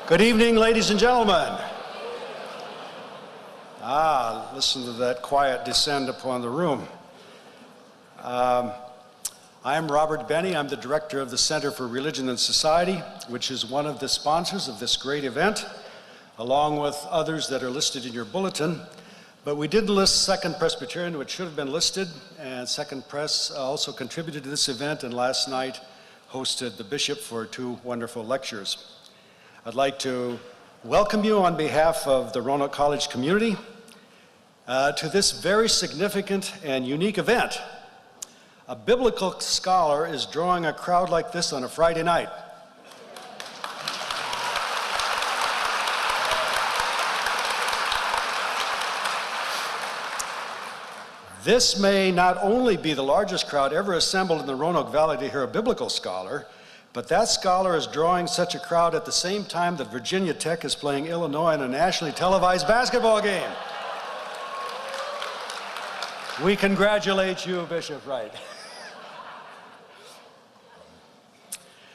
Good evening, ladies and gentlemen. Listen to that quiet descend upon the room. I'm Robert Benny. I'm the director of the Center for Religion and Society, which is one of the sponsors of this great event, along with others that are listed in your bulletin. But we didn't list Second Presbyterian, which should have been listed, and Second Pres also contributed to this event, and last night hosted the bishop for 2 wonderful lectures. I'd like to welcome you on behalf of the Roanoke College community to this very significant and unique event. A biblical scholar is drawing a crowd like this on a Friday night. This may not only be the largest crowd ever assembled in the Roanoke Valley to hear a biblical scholar, but that scholar is drawing such a crowd at the same time that Virginia Tech is playing Illinois in a nationally televised basketball game. We congratulate you, Bishop Wright.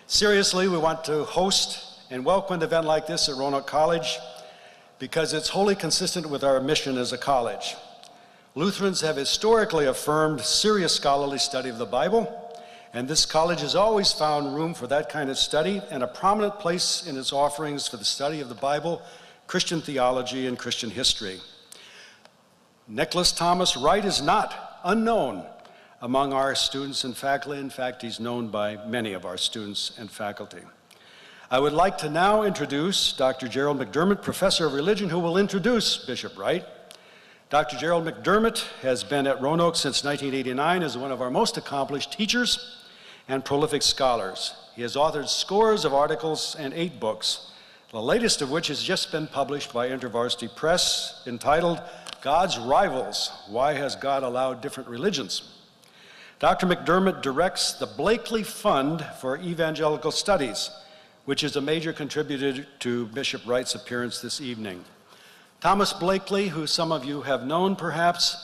Seriously, we want to host and welcome an event like this at Roanoke College because it's wholly consistent with our mission as a college. Lutherans have historically affirmed serious scholarly study of the Bible, and this college has always found room for that kind of study and a prominent place in its offerings for the study of the Bible, Christian theology, and Christian history. Nicholas Thomas Wright is not unknown among our students and faculty. In fact, he's known by many of our students and faculty. I would like to now introduce Dr. Gerald McDermott, Professor of Religion, who will introduce Bishop Wright. Dr. Gerald McDermott has been at Roanoke since 1989 as one of our most accomplished teachers and prolific scholars. He has authored scores of articles and 8 books, the latest of which has just been published by InterVarsity Press, entitled God's Rivals: Why Has God Allowed Different Religions? Dr. McDermott directs the Blakely Fund for Evangelical Studies, which is a major contributor to Bishop Wright's appearance this evening. Thomas Blakely, who some of you have known perhaps,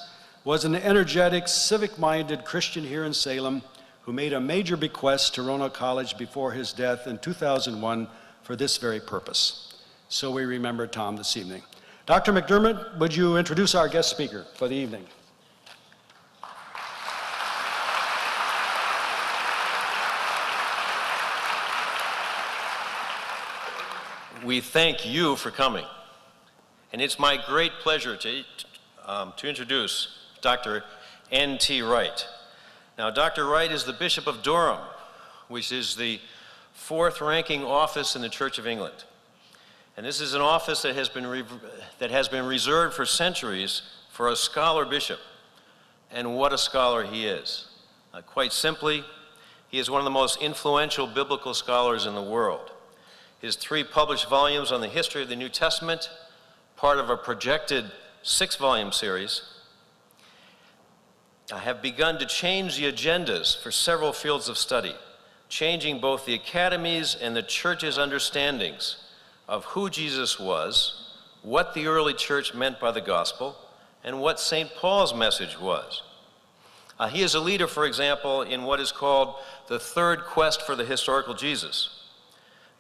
was an energetic, civic-minded Christian here in Salem who made a major bequest to Roanoke College before his death in 2001 for this very purpose. So we remember Tom this evening. Dr. McDermott, would you introduce our guest speaker for the evening? We thank you for coming. And it's my great pleasure to introduce Dr. N.T. Wright. Now, Dr. Wright is the Bishop of Durham, which is the 4th ranking office in the Church of England. And this is an office that has been reserved for centuries for a scholar bishop. And what a scholar he is. Quite simply, he is one of the most influential biblical scholars in the world. His 3 published volumes on the history of the New Testament, part of a projected 6-volume series, have begun to change the agendas for several fields of study, changing both the academy's and the church's understandings of who Jesus was, what the early church meant by the gospel, and what St. Paul's message was. He is a leader, for example, in what is called the Third Quest for the Historical Jesus.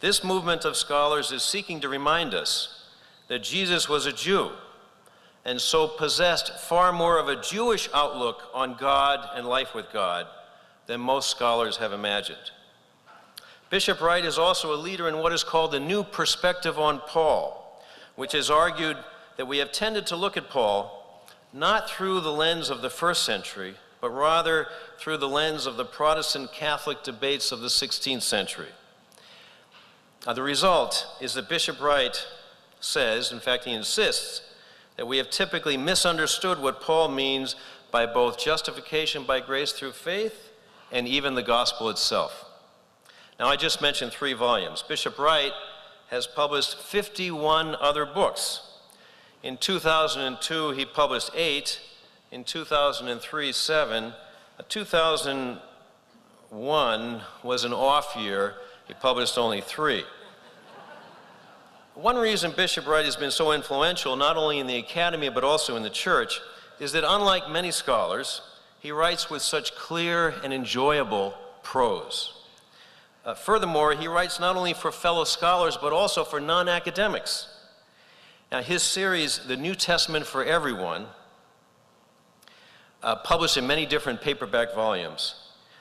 This movement of scholars is seeking to remind us that Jesus was a Jew, and so possessed far more of a Jewish outlook on God and life with God than most scholars have imagined. Bishop Wright is also a leader in what is called the New Perspective on Paul, which has argued that we have tended to look at Paul not through the lens of the 1st century, but rather through the lens of the Protestant Catholic debates of the 16th century. The result is that Bishop Wright says, in fact he insists, that we have typically misunderstood what Paul means by both justification by grace through faith and even the gospel itself. Now, I just mentioned 3 volumes. Bishop Wright has published 51 other books. In 2002, he published 8. In 2003, 7. 2001 was an off year. He published only 3. One reason Bishop Wright has been so influential, not only in the academy but also in the church, is that unlike many scholars, he writes with such clear and enjoyable prose. Furthermore, he writes not only for fellow scholars, but also for non-academics. Now, his series, The New Testament for Everyone, published in many different paperback volumes,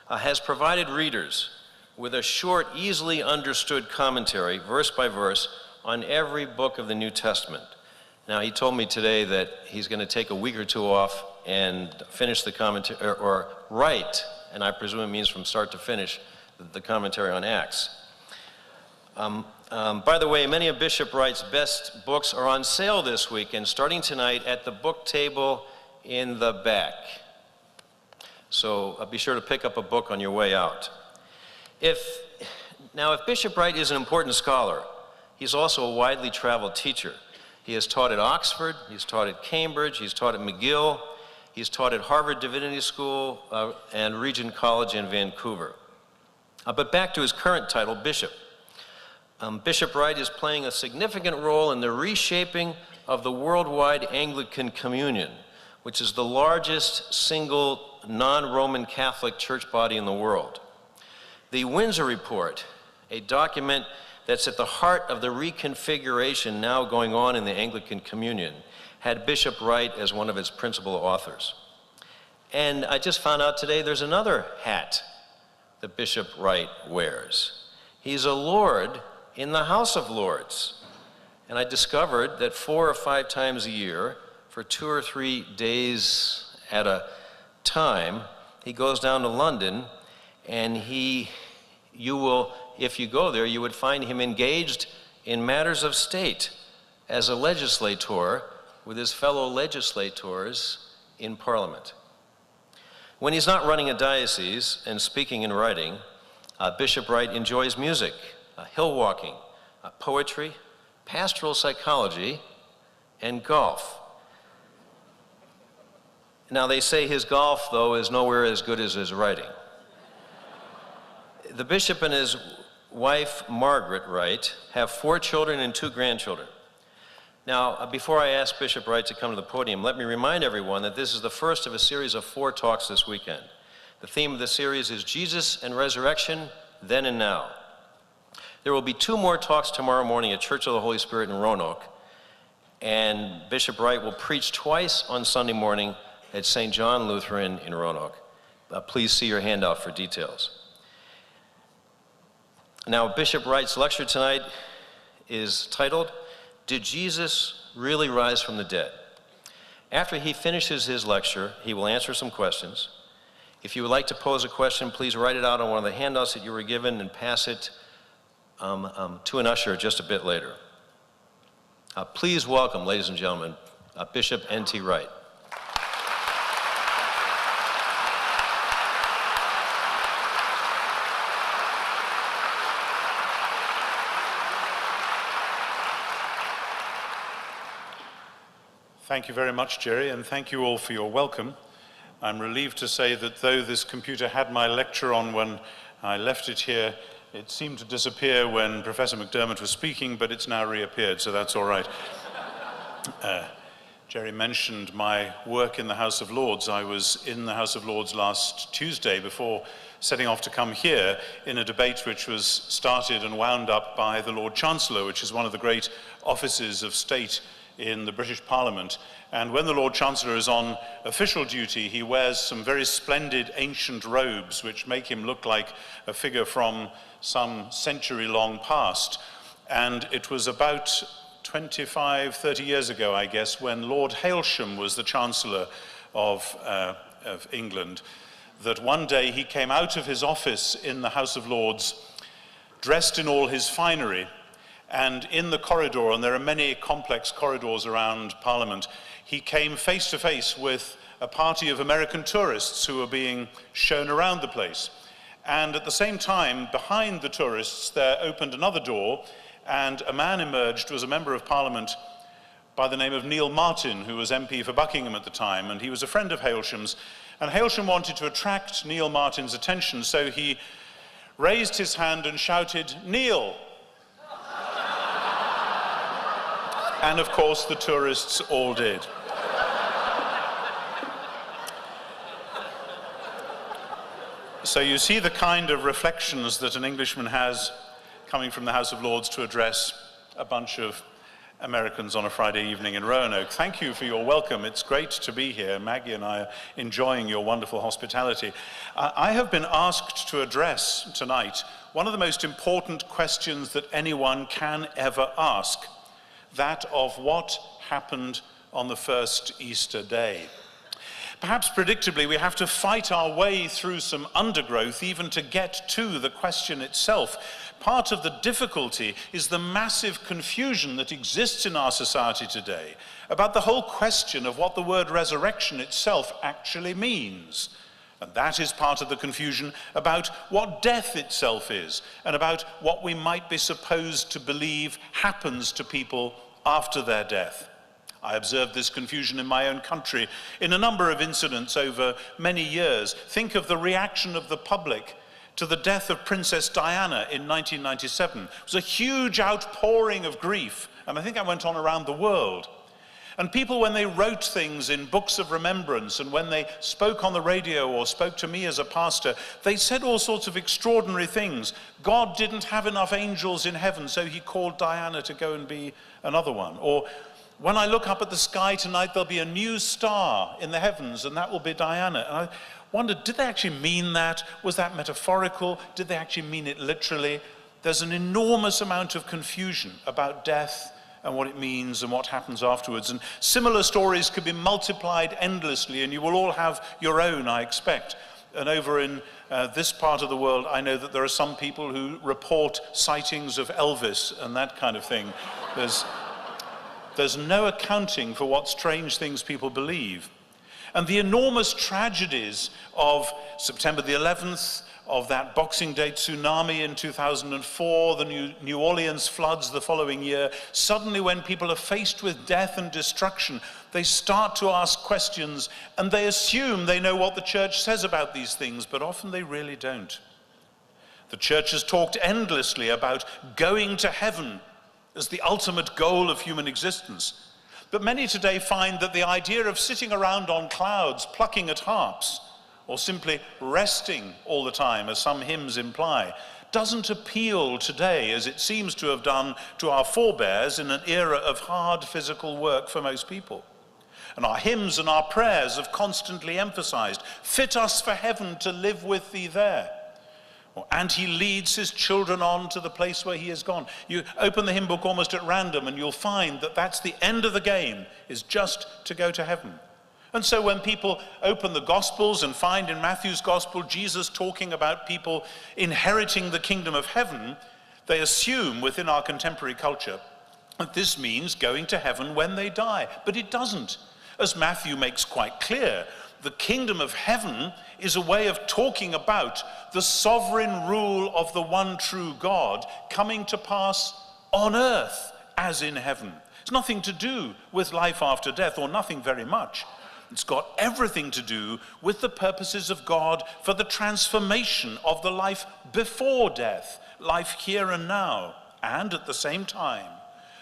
has provided readers with a short, easily understood commentary, verse by verse, on every book of the New Testament. Now, he told me today that he's going to take a week or two off and finish the commentary, or write, and I presume it means from start to finish, the commentary on Acts. By the way, many of Bishop Wright's best books are on sale this weekend, starting tonight at the book table in the back. So be sure to pick up a book on your way out. If Bishop Wright is an important scholar, he's also a widely traveled teacher. He has taught at Oxford, he's taught at Cambridge, he's taught at McGill, he's taught at Harvard Divinity School and Regent College in Vancouver. But back to his current title, Bishop. Bishop Wright is playing a significant role in the reshaping of the worldwide Anglican Communion, which is the largest single non-Roman Catholic church body in the world. The Windsor Report, a document that's at the heart of the reconfiguration now going on in the Anglican Communion, had Bishop Wright as one of its principal authors. And I just found out today there's another hat that Bishop Wright wears. He's a Lord in the House of Lords. And I discovered that 4 or 5 times a year, for 2 or 3 days at a time, he goes down to London, and you will, if you go there, you would find him engaged in matters of state as a legislator with his fellow legislators in Parliament. When he's not running a diocese and speaking and writing, Bishop Wright enjoys music, hill walking, poetry, pastoral psychology, and golf. Now, they say his golf, though, is nowhere as good as his writing. The bishop and his wife, Margaret Wright, have 4 children and 2 grandchildren. Now, before I ask Bishop Wright to come to the podium, let me remind everyone that this is the first of a series of 4 talks this weekend. The theme of the series is Jesus and Resurrection, Then and Now. There will be 2 more talks tomorrow morning at Church of the Holy Spirit in Roanoke, and Bishop Wright will preach twice on Sunday morning at St. John Lutheran in Roanoke. Please see your handout for details. Now, Bishop Wright's lecture tonight is titled, Did Jesus Really Rise from the Dead? After he finishes his lecture, he will answer some questions. If you would like to pose a question, please write it out on one of the handouts that you were given and pass it to an usher just a bit later. Please welcome, ladies and gentlemen, Bishop N.T. Wright. Thank you very much, Jerry, and thank you all for your welcome. I'm relieved to say that though this computer had my lecture on when I left it here, it seemed to disappear when Professor McDermott was speaking, but it's now reappeared, so that's all right. Jerry mentioned my work in the House of Lords. I was in the House of Lords last Tuesday before setting off to come here in a debate which was started and wound up by the Lord Chancellor, which is one of the great offices of state in the British Parliament. And when the Lord Chancellor is on official duty, he wears some very splendid ancient robes which make him look like a figure from some century-long past. And it was about 25, 30 years ago, I guess, when Lord Hailsham was the Chancellor of England, that one day he came out of his office in the House of Lords dressed in all his finery, and in the corridor, and there are many complex corridors around Parliament, he came face to face with a party of American tourists who were being shown around the place. And at the same time, behind the tourists, there opened another door, and a man emerged, was a member of Parliament by the name of Neil Martin, who was MP for Buckingham at the time, and he was a friend of Hailsham's. And Hailsham wanted to attract Neil Martin's attention, so he raised his hand and shouted, "Neil!" And of course, the tourists all did. So you see the kind of reflections that an Englishman has coming from the House of Lords to address a bunch of Americans on a Friday evening in Roanoke. Thank you for your welcome. It's great to be here. Maggie and I are enjoying your wonderful hospitality. I have been asked to address tonight one of the most important questions that anyone can ever ask, that of what happened on the first Easter day. Perhaps predictably, we have to fight our way through some undergrowth even to get to the question itself. Part of the difficulty is the massive confusion that exists in our society today about the whole question of what the word resurrection itself actually means. And that is part of the confusion about what death itself is and about what we might be supposed to believe happens to people after their death. I observed this confusion in my own country in a number of incidents over many years. Think of the reaction of the public to the death of Princess Diana in 1997. It was a huge outpouring of grief, and I think that went on around the world. And people, when they wrote things in books of remembrance and when they spoke on the radio or spoke to me as a pastor, they said all sorts of extraordinary things. God didn't have enough angels in heaven, so he called Diana to go and be another one. Or, when I look up at the sky tonight, there'll be a new star in the heavens, and that will be Diana. And I wondered, did they actually mean that? Was that metaphorical? Did they actually mean it literally? There's an enormous amount of confusion about death and what it means and what happens afterwards. And similar stories could be multiplied endlessly, and you will all have your own, I expect. And over in this part of the world, I know that there are some people who report sightings of Elvis and that kind of thing. There's no accounting for what strange things people believe. And the enormous tragedies of September the 11th, of that Boxing Day tsunami in 2004, the New Orleans floods the following year, suddenly when people are faced with death and destruction, they start to ask questions and they assume they know what the church says about these things, but often they really don't. The church has talked endlessly about going to heaven as the ultimate goal of human existence. But many today find that the idea of sitting around on clouds, plucking at harps, or simply resting all the time, as some hymns imply, doesn't appeal today as it seems to have done to our forebears in an era of hard physical work for most people. And our hymns and our prayers have constantly emphasized, fit us for heaven to live with thee there. And he leads his children on to the place where he has gone. You open the hymn book almost at random and you'll find that that's the end of the game, is just to go to heaven. And so when people open the Gospels and find in Matthew's Gospel Jesus talking about people inheriting the kingdom of heaven, they assume within our contemporary culture that this means going to heaven when they die. But it doesn't. As Matthew makes quite clear, the kingdom of heaven is a way of talking about the sovereign rule of the one true God coming to pass on earth as in heaven. It's nothing to do with life after death, or nothing very much. It's got everything to do with the purposes of God for the transformation of the life before death, life here and now, and at the same time,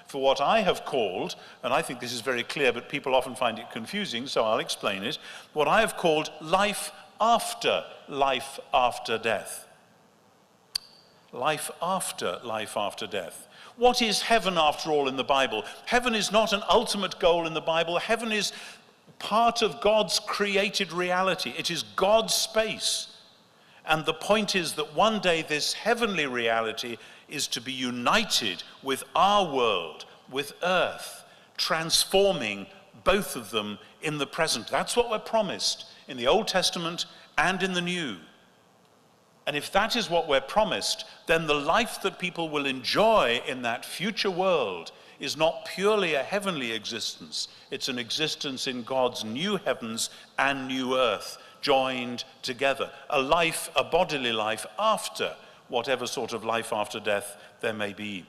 for what I have called, and I think this is very clear, but people often find it confusing, so I'll explain it, what I have called life after death. Life after death. What is heaven, after all, in the Bible? Heaven is not an ultimate goal in the Bible. Heaven is part of God's created reality. It is God's space. And the point is that one day this heavenly reality is to be united with our world, with earth, transforming both of them in the present. That's what we're promised in the Old Testament and in the New. And if that is what we're promised, then the life that people will enjoy in that future world is not purely a heavenly existence. It's an existence in God's new heavens and new earth, joined together. A life, a bodily life after whatever sort of life after death there may be.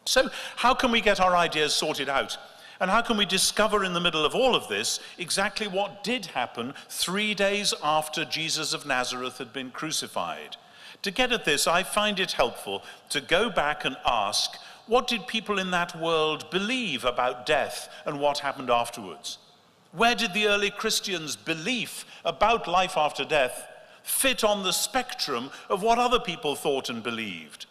So how can we get our ideas sorted out? And how can we discover in the middle of all of this exactly what did happen 3 days after Jesus of Nazareth had been crucified? To get at this, I find it helpful to go back and ask, what did people in that world believe about death and what happened afterwards? Where did the early Christians' belief about life after death, fit on the spectrum of what other people thought and believed.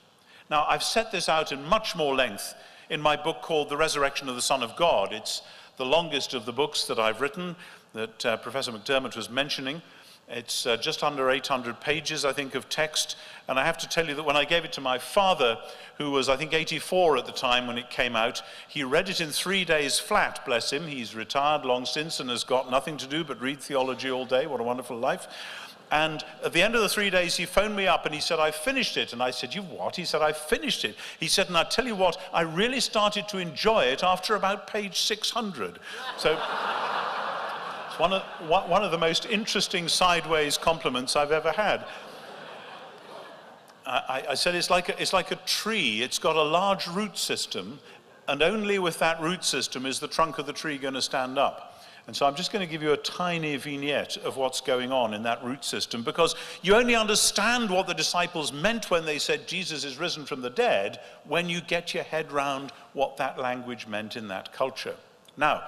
Now, I've set this out in much more length in my book called The Resurrection of the Son of God. It's the longest of the books that I've written that Professor McDermott was mentioning. It's just under 800 pages, I think, of text. And I have to tell you that when I gave it to my father, who was, I think, 84 at the time when it came out, he read it in 3 days flat, bless him. He's retired long since and has got nothing to do but read theology all day. What a wonderful life. And at the end of the 3 days, he phoned me up and he said, "I've finished it." And I said, "You what?" He said, "I've finished it." He said, "And I tell you what, I really started to enjoy it after about page 600. So it's one of the most interesting sideways compliments I've ever had. I said it's like a tree. It's got a large root system, and only with that root system is the trunk of the tree going to stand up. And so I'm just going to give you a tiny vignette of what's going on in that root system, because you only understand what the disciples meant when they said Jesus is risen from the dead when you get your head round what that language meant in that culture. Now,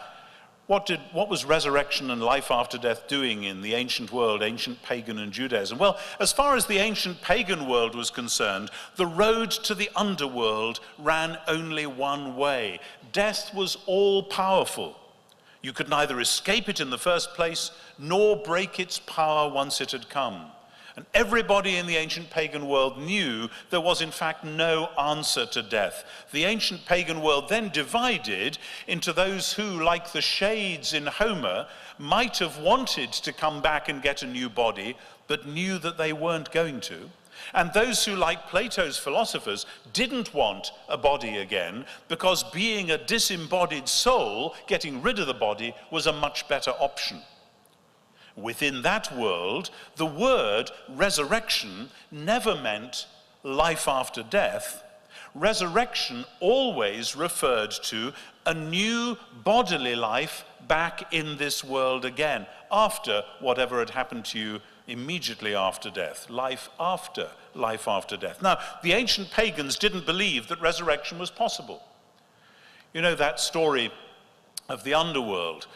what was resurrection and life after death doing in the ancient world, ancient pagan and Judaism? Well, as far as the ancient pagan world was concerned, the road to the underworld ran only one way. Death was all-powerful. You could neither escape it in the first place, nor break its power once it had come. And everybody in the ancient pagan world knew there was in fact no answer to death. The ancient pagan world then divided into those who, like the shades in Homer, might have wanted to come back and get a new body, but knew that they weren't going to. And those who, like Plato's philosophers, didn't want a body again, because being a disembodied soul, getting rid of the body, was a much better option. Within that world, the word resurrection never meant life after death. Resurrection always referred to a new bodily life back in this world again, after whatever had happened to you immediately after death, life after death. Now, the ancient pagans didn't believe that resurrection was possible. You know that story of the underworld,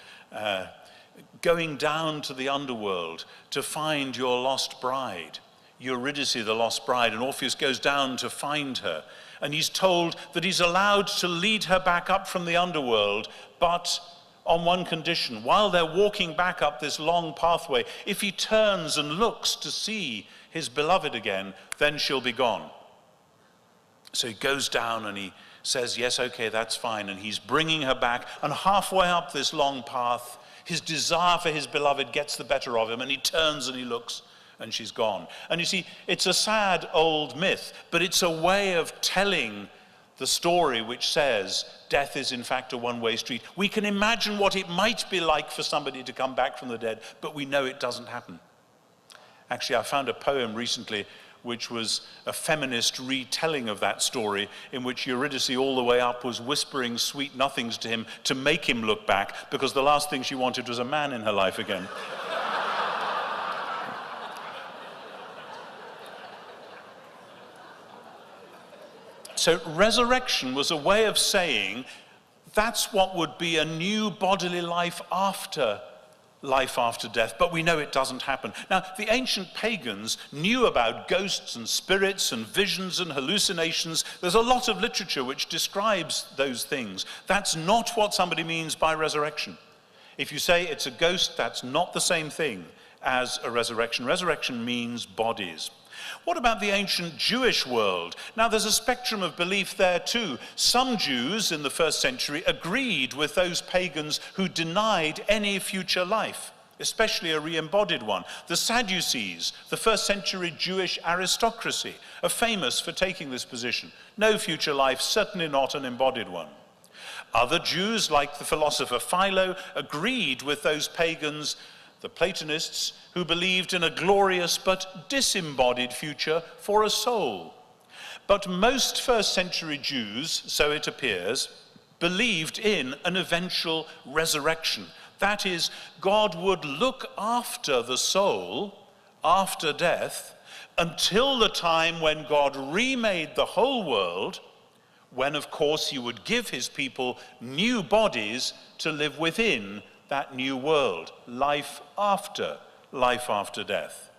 going down to the underworld to find your lost bride, Eurydice, the lost bride, and Orpheus goes down to find her, and he's told that he's allowed to lead her back up from the underworld, but on one condition: while they're walking back up this long pathway, if he turns and looks to see his beloved again, then she'll be gone. So he goes down and he says, yes, okay, that's fine, and he's bringing her back, and halfway up this long path, his desire for his beloved gets the better of him, and he turns and he looks, and she's gone. And you see, it's a sad old myth, but it's a way of telling the story which says death is in fact a one-way street. We can imagine what it might be like for somebody to come back from the dead, but we know it doesn't happen. Actually, I found a poem recently which was a feminist retelling of that story, in which Eurydice all the way up was whispering sweet nothings to him to make him look back, because the last thing she wanted was a man in her life again. So resurrection was a way of saying that's what would be a new bodily life after death, but we know it doesn't happen. Now, the ancient pagans knew about ghosts and spirits and visions and hallucinations. There's a lot of literature which describes those things. That's not what somebody means by resurrection. If you say it's a ghost, that's not the same thing as a resurrection. Resurrection means bodies. What about the ancient Jewish world? Now, there's a spectrum of belief there too. Some Jews in the first century agreed with those pagans who denied any future life, especially a re-embodied one. The Sadducees, the first century Jewish aristocracy, are famous for taking this position. No future life, certainly not an embodied one. Other Jews, like the philosopher Philo, agreed with those pagans, the Platonists, who believed in a glorious but disembodied future for a soul. But most first century Jews, so it appears, believed in an eventual resurrection. That is, God would look after the soul after death until the time when God remade the whole world, when of course he would give his people new bodies to live within that new world, life after death.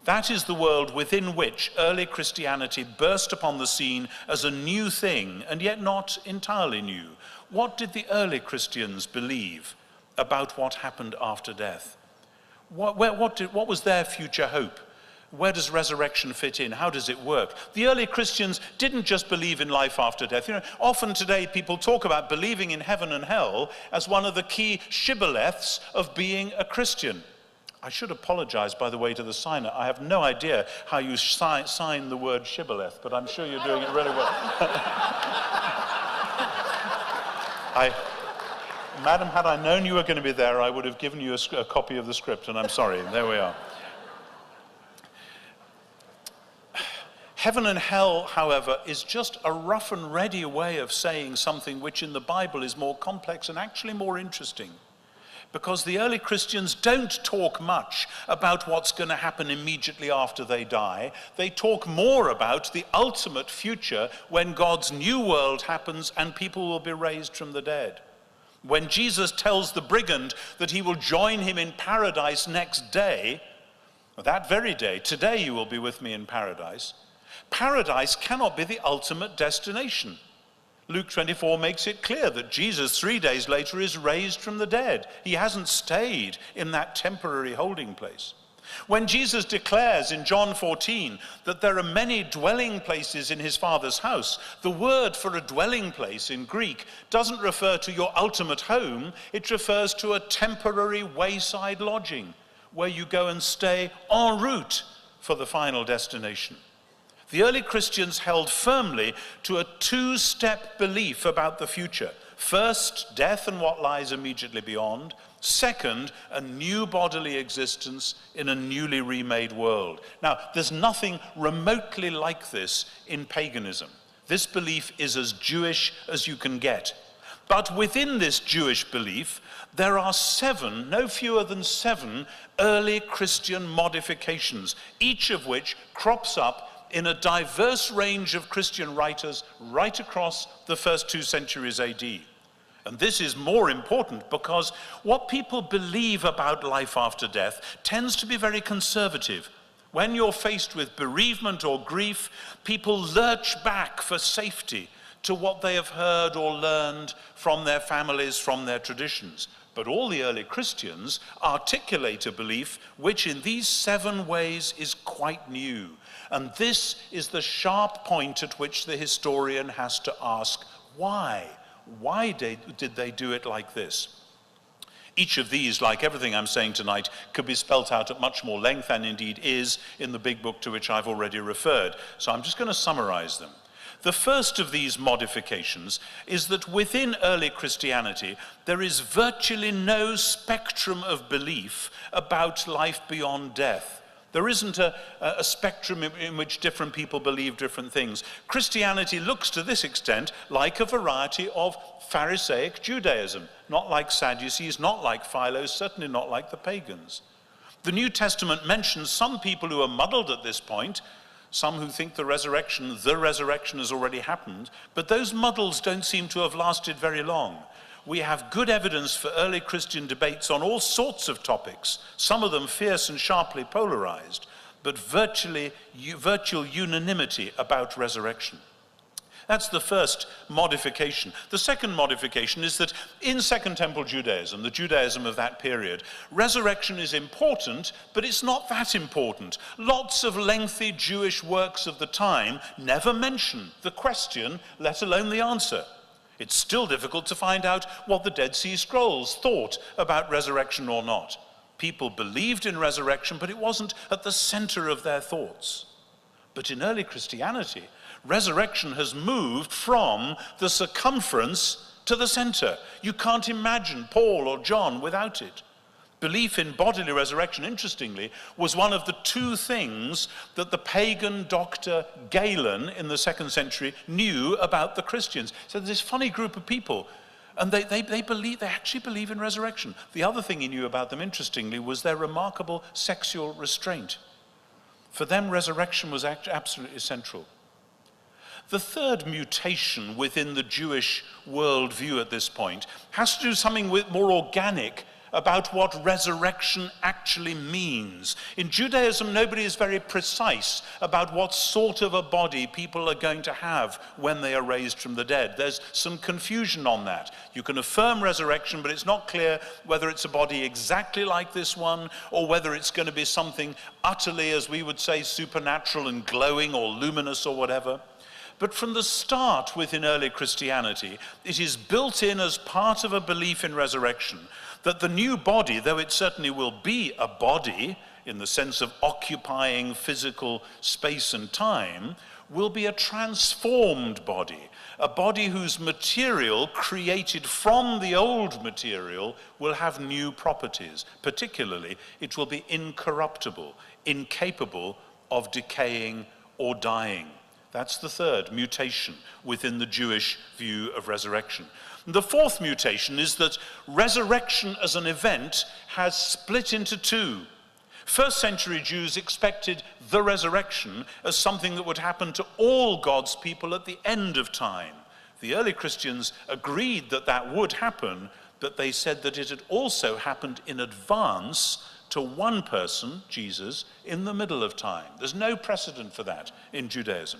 That is the world within which early Christianity burst upon the scene as a new thing, and yet not entirely new. What did the early Christians believe about what happened after death? What was their future hope? Where does resurrection fit in? How does it work? The early Christians didn't just believe in life after death. Often today people talk about believing in heaven and hell as one of the key shibboleths of being a Christian. I should apologize, by the way, to the signer. I have no idea how you sign the word shibboleth, but I'm sure you're doing it really well. Madam, had I known you were going to be there, I would have given you a copy of the script, and I'm sorry. There we are. Heaven and hell, however, is just a rough and ready way of saying something which in the Bible is more complex and actually more interesting. Because the early Christians don't talk much about what's going to happen immediately after they die. They talk more about the ultimate future when God's new world happens and people will be raised from the dead. When Jesus tells the brigand that he will join him in paradise next day, that very day, today you will be with me in paradise, paradise cannot be the ultimate destination. Luke 24 makes it clear that Jesus 3 days later is raised from the dead. He hasn't stayed in that temporary holding place. When Jesus declares in John 14 that there are many dwelling places in his Father's house, the word for a dwelling place in Greek doesn't refer to your ultimate home, it refers to a temporary wayside lodging where you go and stay en route for the final destination. The early Christians held firmly to a two-step belief about the future. First, death and what lies immediately beyond. Second, a new bodily existence in a newly remade world. Now, there's nothing remotely like this in paganism. This belief is as Jewish as you can get. But within this Jewish belief, there are no fewer than seven early Christian modifications, each of which crops up in a diverse range of Christian writers right across the first 2 centuries AD. And this is more important because what people believe about life after death tends to be very conservative. When you're faced with bereavement or grief, people lurch back for safety to what they have heard or learned from their families, from their traditions. But all the early Christians articulate a belief which in these 7 ways is quite new. And this is the sharp point at which the historian has to ask, why? Why did they do it like this? Each of these, like everything I'm saying tonight, could be spelt out at much more length and indeed is in the big book to which I've already referred. So I'm just going to summarize them. The first of these modifications is that within early Christianity, there is virtually no spectrum of belief about life beyond death. There isn't a spectrum in which different people believe different things. Christianity looks to this extent like a variety of Pharisaic Judaism, not like Sadducees, not like Philos, certainly not like the pagans. The New Testament mentions some people who are muddled at this point, some who think the resurrection has already happened, but those muddles don't seem to have lasted very long. We have good evidence for early Christian debates on all sorts of topics, some of them fierce and sharply polarized, but virtual unanimity about resurrection. That's the first modification. The second modification is that in Second Temple Judaism, the Judaism of that period, resurrection is important, but it's not that important. Lots of lengthy Jewish works of the time never mention the question, let alone the answer. It's still difficult to find out what the Dead Sea Scrolls thought about resurrection or not. People believed in resurrection, but it wasn't at the center of their thoughts. But in early Christianity, resurrection has moved from the circumference to the center. You can't imagine Paul or John without it. Belief in bodily resurrection, interestingly, was one of the 2 things that the pagan doctor Galen in the 2nd century knew about the Christians. So there's this funny group of people, and they actually believe in resurrection. The other thing he knew about them, interestingly, was their remarkable sexual restraint. For them, resurrection was absolutely central. The third mutation within the Jewish worldview at this point has to do something with more organic about what resurrection actually means. In Judaism, nobody is very precise about what sort of a body people are going to have when they are raised from the dead. There's some confusion on that. You can affirm resurrection, but it's not clear whether it's a body exactly like this one or whether it's going to be something utterly, as we would say, supernatural and glowing or luminous or whatever. But from the start within early Christianity, it is built in as part of a belief in resurrection that the new body, though it certainly will be a body in the sense of occupying physical space and time, will be a transformed body, a body whose material created from the old material will have new properties. Particularly, it will be incorruptible, incapable of decaying or dying. That's the third mutation within the Jewish view of resurrection. The fourth mutation is that resurrection as an event has split into two. First century Jews expected the resurrection as something that would happen to all God's people at the end of time. The early Christians agreed that that would happen, but they said that it had also happened in advance to one person, Jesus, in the middle of time. There's no precedent for that in Judaism.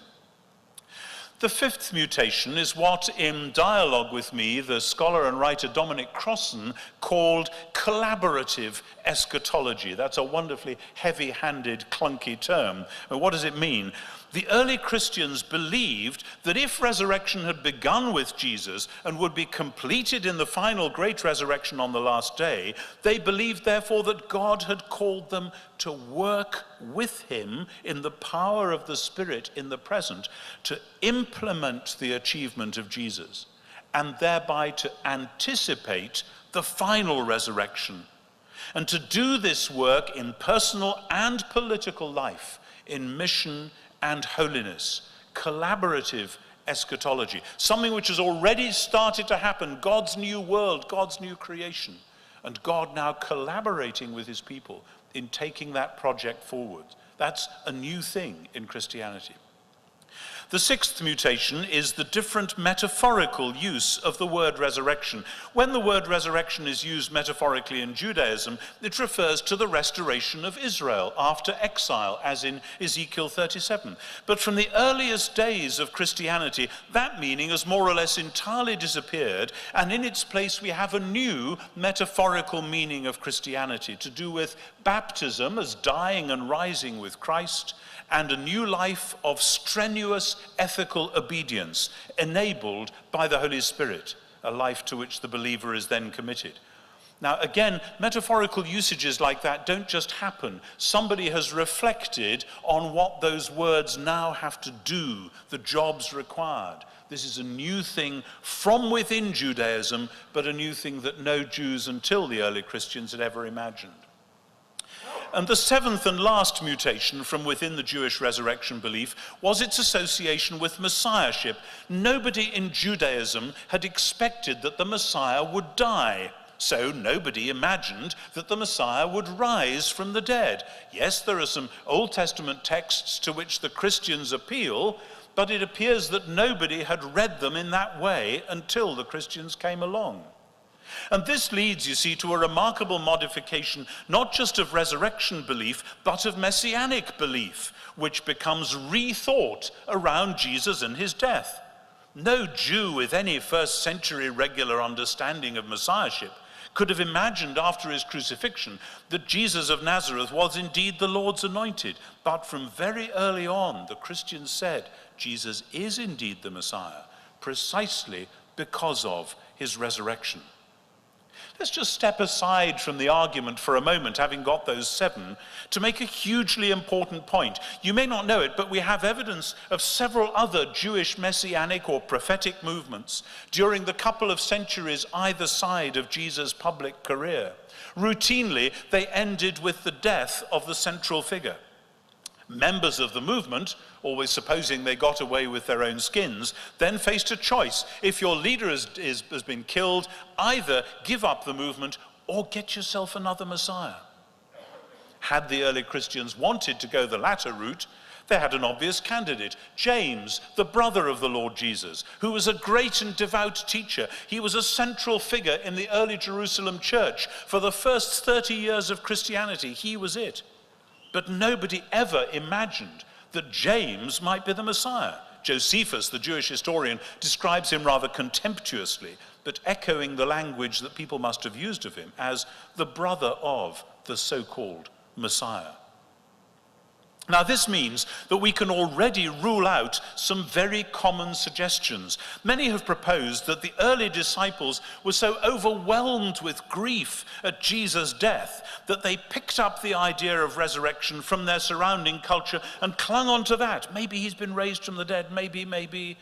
The fifth mutation is what, in dialogue with me, the scholar and writer Dominic Crossan called collaborative eschatology. That's a wonderfully heavy-handed, clunky term. And what does it mean? The early Christians believed that if resurrection had begun with Jesus and would be completed in the final great resurrection on the last day, they believed, therefore, that God had called them to work with him in the power of the Spirit in the present, to implement the achievement of Jesus, and thereby to anticipate the final resurrection, and to do this work in personal and political life, in mission and holiness. Collaborative eschatology, something which has already started to happen, God's new world, God's new creation, and God now collaborating with his people in taking that project forward. That's a new thing in Christianity. The sixth mutation is the different metaphorical use of the word resurrection. When the word resurrection is used metaphorically in Judaism, it refers to the restoration of Israel after exile, as in Ezekiel 37. But from the earliest days of Christianity, that meaning has more or less entirely disappeared, and in its place we have a new metaphorical meaning of Christianity to do with baptism as dying and rising with Christ, and a new life of strenuous ethical obedience enabled by the Holy Spirit, a life to which the believer is then committed. Now, again, metaphorical usages like that don't just happen. Somebody has reflected on what those words now have to do, the jobs required. This is a new thing from within Judaism, but a new thing that no Jews until the early Christians had ever imagined. And the seventh and last mutation from within the Jewish resurrection belief was its association with messiahship. Nobody in Judaism had expected that the Messiah would die. So nobody imagined that the Messiah would rise from the dead. Yes, there are some Old Testament texts to which the Christians appeal, but it appears that nobody had read them in that way until the Christians came along. And this leads, you see, to a remarkable modification, not just of resurrection belief, but of messianic belief, which becomes rethought around Jesus and his death. No Jew with any first century regular understanding of messiahship could have imagined after his crucifixion that Jesus of Nazareth was indeed the Lord's anointed. But from very early on, the Christians said Jesus is indeed the Messiah, precisely because of his resurrection. Let's just step aside from the argument for a moment, having got those seven, to make a hugely important point. You may not know it, but we have evidence of several other Jewish messianic or prophetic movements during the couple of centuries either side of Jesus' public career. Routinely, they ended with the death of the central figure. Members of the movement, always supposing they got away with their own skins, then faced a choice. If your leader has been killed, either give up the movement or get yourself another Messiah. Had the early Christians wanted to go the latter route, They had an obvious candidate, James, the brother of the Lord Jesus, who was a great and devout teacher. He was a central figure in the early Jerusalem church. For the first 30 years of Christianity, he was it. But nobody ever imagined that James might be the Messiah. Josephus, the Jewish historian, describes him rather contemptuously, but echoing the language that people must have used of him as the brother of the so-called Messiah. Now, this means that we can already rule out some very common suggestions. Many have proposed that the early disciples were so overwhelmed with grief at Jesus' death that they picked up the idea of resurrection from their surrounding culture and clung on to that. Maybe he's been raised from the dead, maybe,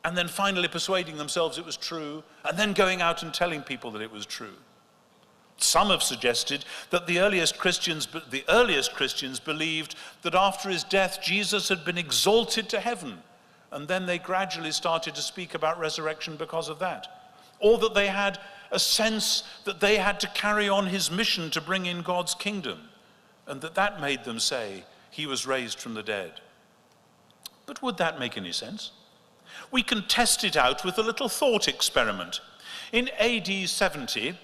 and then finally persuading themselves it was true, and then going out and telling people that it was true. Some have suggested that the earliest Christians believed that after his death, Jesus had been exalted to heaven, and then they gradually started to speak about resurrection because of that. Or that they had a sense that they had to carry on his mission to bring in God's kingdom, and that made them say he was raised from the dead. But would that make any sense? We can test it out with a little thought experiment. In AD 70,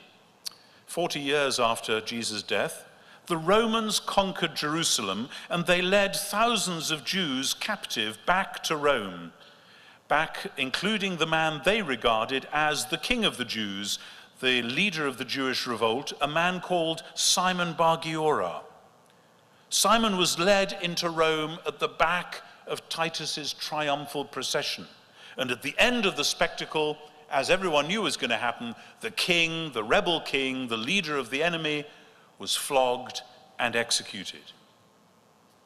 40 years after Jesus' death, the Romans conquered Jerusalem and they led thousands of Jews captive back to Rome, including the man they regarded as the king of the Jews, the leader of the Jewish revolt, a man called Simon Bar Giora. Simon was led into Rome at the back of Titus's triumphal procession, and at the end of the spectacle, as everyone knew was going to happen, the king, the rebel king, the leader of the enemy, was flogged and executed.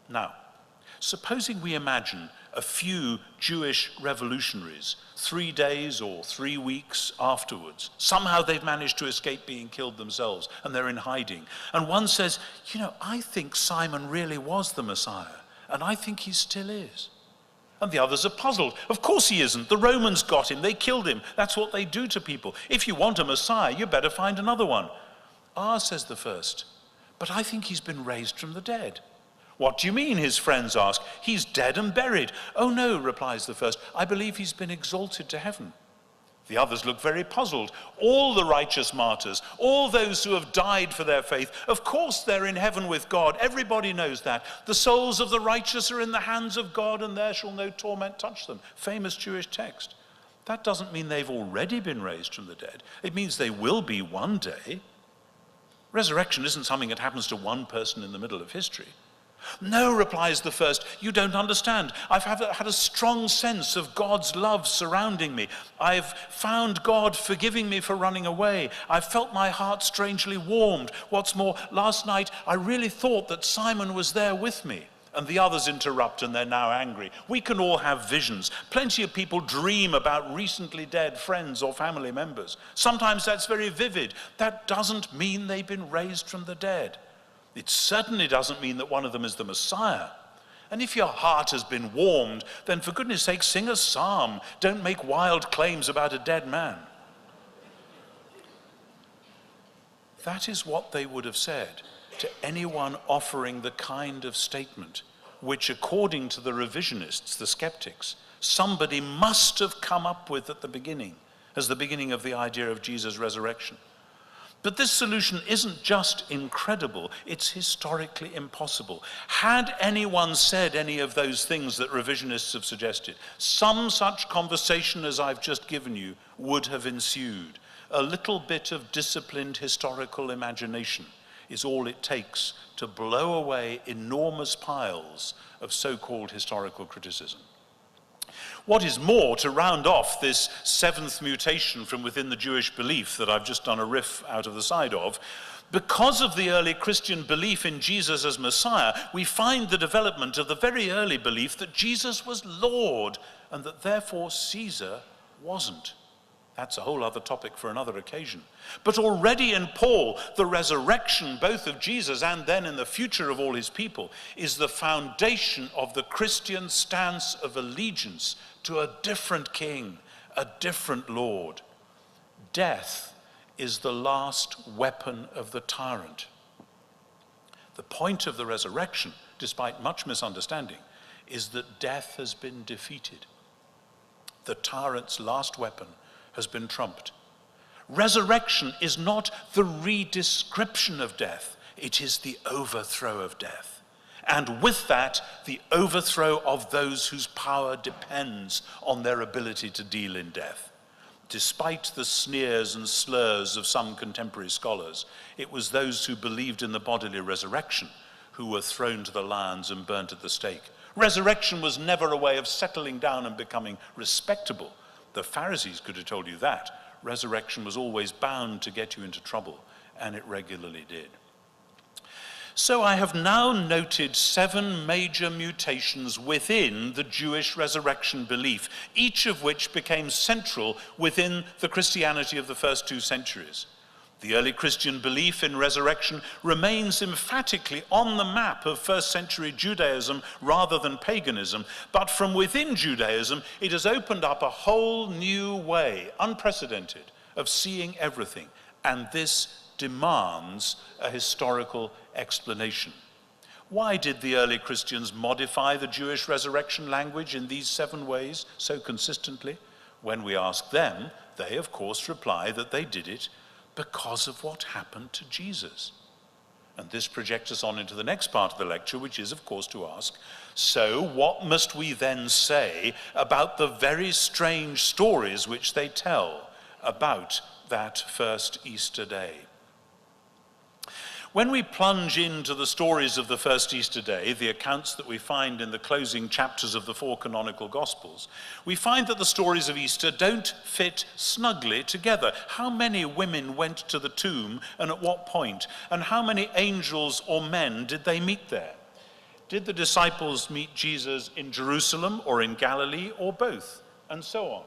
Now, supposing we imagine a few Jewish revolutionaries 3 days or 3 weeks afterwards. Somehow they've managed to escape being killed themselves and they're in hiding. And one says, I think Simon really was the Messiah, and I think he still is. And the others are puzzled. Of course he isn't. The Romans got him. They killed him. That's what they do to people. If you want a Messiah, you better find another one. Says the first, but I think he's been raised from the dead. What do you mean, his friends ask? He's dead and buried. Oh no, replies the first. I believe he's been exalted to heaven. The others look very puzzled. All the righteous martyrs, all those who have died for their faith, of course they're in heaven with God. Everybody knows that. The souls of the righteous are in the hands of God, and there shall no torment touch them. Famous Jewish text. That doesn't mean they've already been raised from the dead. It means they will be one day. Resurrection isn't something that happens to one person in the middle of history. No, replies the first, you don't understand. I've had a strong sense of God's love surrounding me. I've found God forgiving me for running away. I've felt my heart strangely warmed. What's more, last night I really thought that Simon was there with me. And the others interrupt and they're now angry. We can all have visions. Plenty of people dream about recently dead friends or family members. Sometimes that's very vivid. That doesn't mean they've been raised from the dead. It certainly doesn't mean that one of them is the Messiah. And if your heart has been warmed, then for goodness sake, sing a psalm. Don't make wild claims about a dead man. That is what they would have said to anyone offering the kind of statement which, according to the revisionists, the skeptics, somebody must have come up with at the beginning, as the beginning of the idea of Jesus' resurrection. But this solution isn't just incredible, it's historically impossible. Had anyone said any of those things that revisionists have suggested, some such conversation as I've just given you would have ensued. A little bit of disciplined historical imagination is all it takes to blow away enormous piles of so-called historical criticism. What is more, to round off this seventh mutation from within the Jewish belief that I've just done a riff out of the side of, because of the early Christian belief in Jesus as Messiah, we find the development of the very early belief that Jesus was Lord and that therefore Caesar wasn't. That's a whole other topic for another occasion. But already in Paul, the resurrection, both of Jesus and then in the future of all his people, is the foundation of the Christian stance of allegiance to a different king, a different Lord. Death is the last weapon of the tyrant. The point of the resurrection, despite much misunderstanding, is that death has been defeated. The tyrant's last weapon has been trumped. Resurrection is not the redescription of death, it is the overthrow of death. And with that, the overthrow of those whose power depends on their ability to deal in death. Despite the sneers and slurs of some contemporary scholars, it was those who believed in the bodily resurrection who were thrown to the lions and burnt at the stake. Resurrection was never a way of settling down and becoming respectable. The Pharisees could have told you that. Resurrection was always bound to get you into trouble, and it regularly did. So I have now noted 7 major mutations within the Jewish resurrection belief, each of which became central within the Christianity of the first 2 centuries. The early Christian belief in resurrection remains emphatically on the map of first century Judaism rather than paganism, but from within Judaism it has opened up a whole new way, unprecedented, of seeing everything, and this demands a historical explanation. Why did the early Christians modify the Jewish resurrection language in these 7 ways so consistently? When we ask them, they of course reply that they did it because of what happened to Jesus. And this projects us on into the next part of the lecture, which is of course to ask, so what must we then say about the very strange stories which they tell about that first Easter day? When we plunge into the stories of the first Easter day, the accounts that we find in the closing chapters of the 4 canonical Gospels, we find that the stories of Easter don't fit snugly together. How many women went to the tomb and at what point? And how many angels or men did they meet there? Did the disciples meet Jesus in Jerusalem or in Galilee or both? And so on.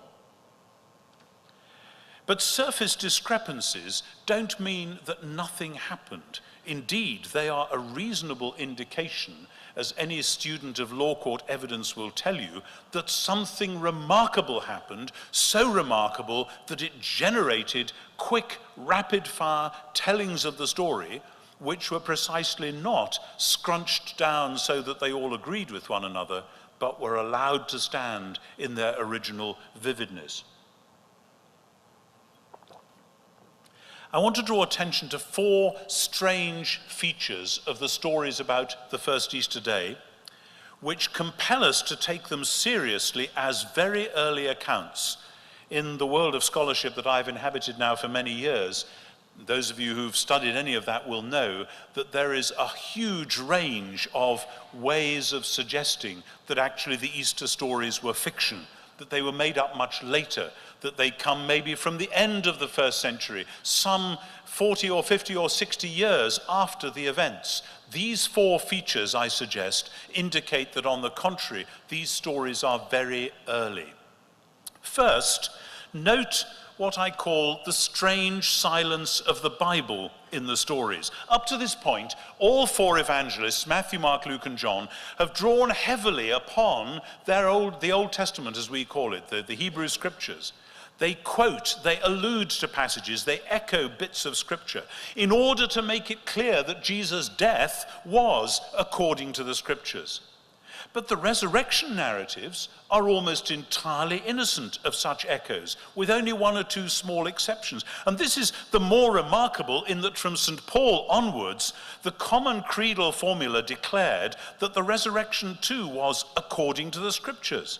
But surface discrepancies don't mean that nothing happened. Indeed, they are a reasonable indication, as any student of law court evidence will tell you, that something remarkable happened, so remarkable that it generated quick, rapid-fire tellings of the story, which were precisely not scrunched down so that they all agreed with one another, but were allowed to stand in their original vividness. I want to draw attention to 4 strange features of the stories about the first Easter day, which compel us to take them seriously as very early accounts. In the world of scholarship that I've inhabited now for many years, those of you who've studied any of that will know that there is a huge range of ways of suggesting that actually the Easter stories were fiction, that they were made up much later, that they come maybe from the end of the first century, some 40 or 50 or 60 years after the events. These 4 features, I suggest, indicate that on the contrary, these stories are very early. First, note what I call the strange silence of the Bible in the stories. Up to this point, all 4 evangelists, Matthew, Mark, Luke, and John, have drawn heavily upon the Old Testament, as we call it, the Hebrew Scriptures. They quote, they allude to passages, they echo bits of Scripture in order to make it clear that Jesus' death was according to the Scriptures. But the resurrection narratives are almost entirely innocent of such echoes, with only 1 or 2 small exceptions. And this is the more remarkable in that from St. Paul onwards, the common creedal formula declared that the resurrection too was according to the Scriptures.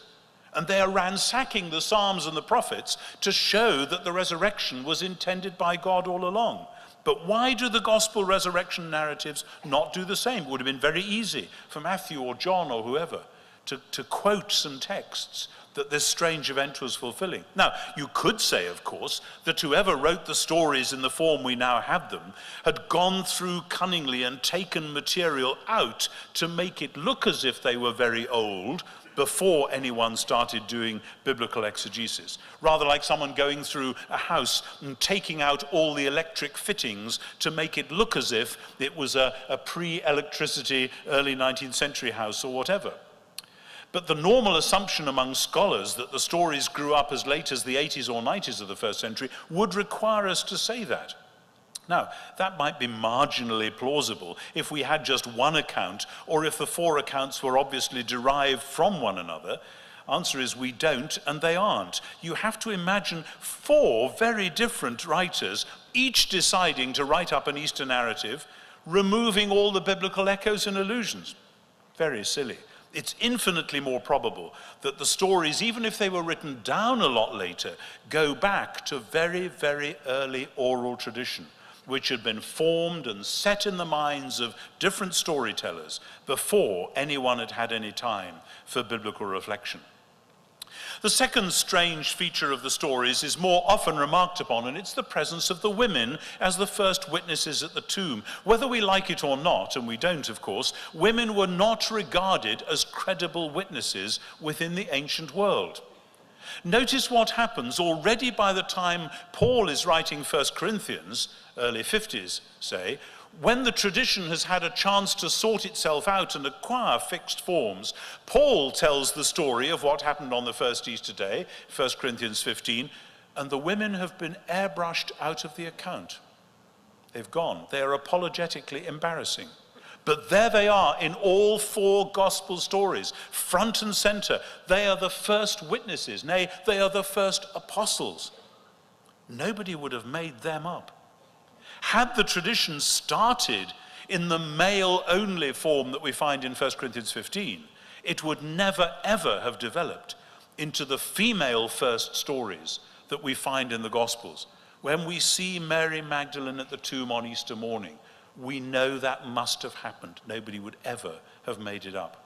And they are ransacking the Psalms and the prophets to show that the resurrection was intended by God all along. But why do the gospel resurrection narratives not do the same? It would have been very easy for Matthew or John or whoever to quote some texts that this strange event was fulfilling. Now, you could say, of course, that whoever wrote the stories in the form we now have them had gone through cunningly and taken material out to make it look as if they were very old before anyone started doing biblical exegesis. Rather like someone going through a house and taking out all the electric fittings to make it look as if it was a pre-electricity early 19th century house or whatever. But the normal assumption among scholars that the stories grew up as late as the 80s or 90s of the first century would require us to say that. Now, that might be marginally plausible if we had just one account, or if the 4 accounts were obviously derived from one another. Answer is we don't, and they aren't. You have to imagine 4 very different writers, each deciding to write up an Easter narrative, removing all the biblical echoes and allusions. Very silly. It's infinitely more probable that the stories, even if they were written down a lot later, go back to very, very early oral tradition, which had been formed and set in the minds of different storytellers before anyone had had any time for biblical reflection. The second strange feature of the stories is more often remarked upon, and it's the presence of the women as the first witnesses at the tomb. Whether we like it or not, and we don't, of course, women were not regarded as credible witnesses within the ancient world. Notice what happens already by the time Paul is writing 1 Corinthians, early 50s, say, when the tradition has had a chance to sort itself out and acquire fixed forms, Paul tells the story of what happened on the first Easter day, 1 Corinthians 15, and the women have been airbrushed out of the account. They've gone. They are apologetically embarrassing. But there they are in all 4 gospel stories, front and center. They are the first witnesses, nay, they are the first apostles. Nobody would have made them up. Had the tradition started in the male-only form that we find in 1 Corinthians 15, it would never, ever have developed into the female-first stories that we find in the Gospels. When we see Mary Magdalene at the tomb on Easter morning, we know that must have happened. Nobody would ever have made it up.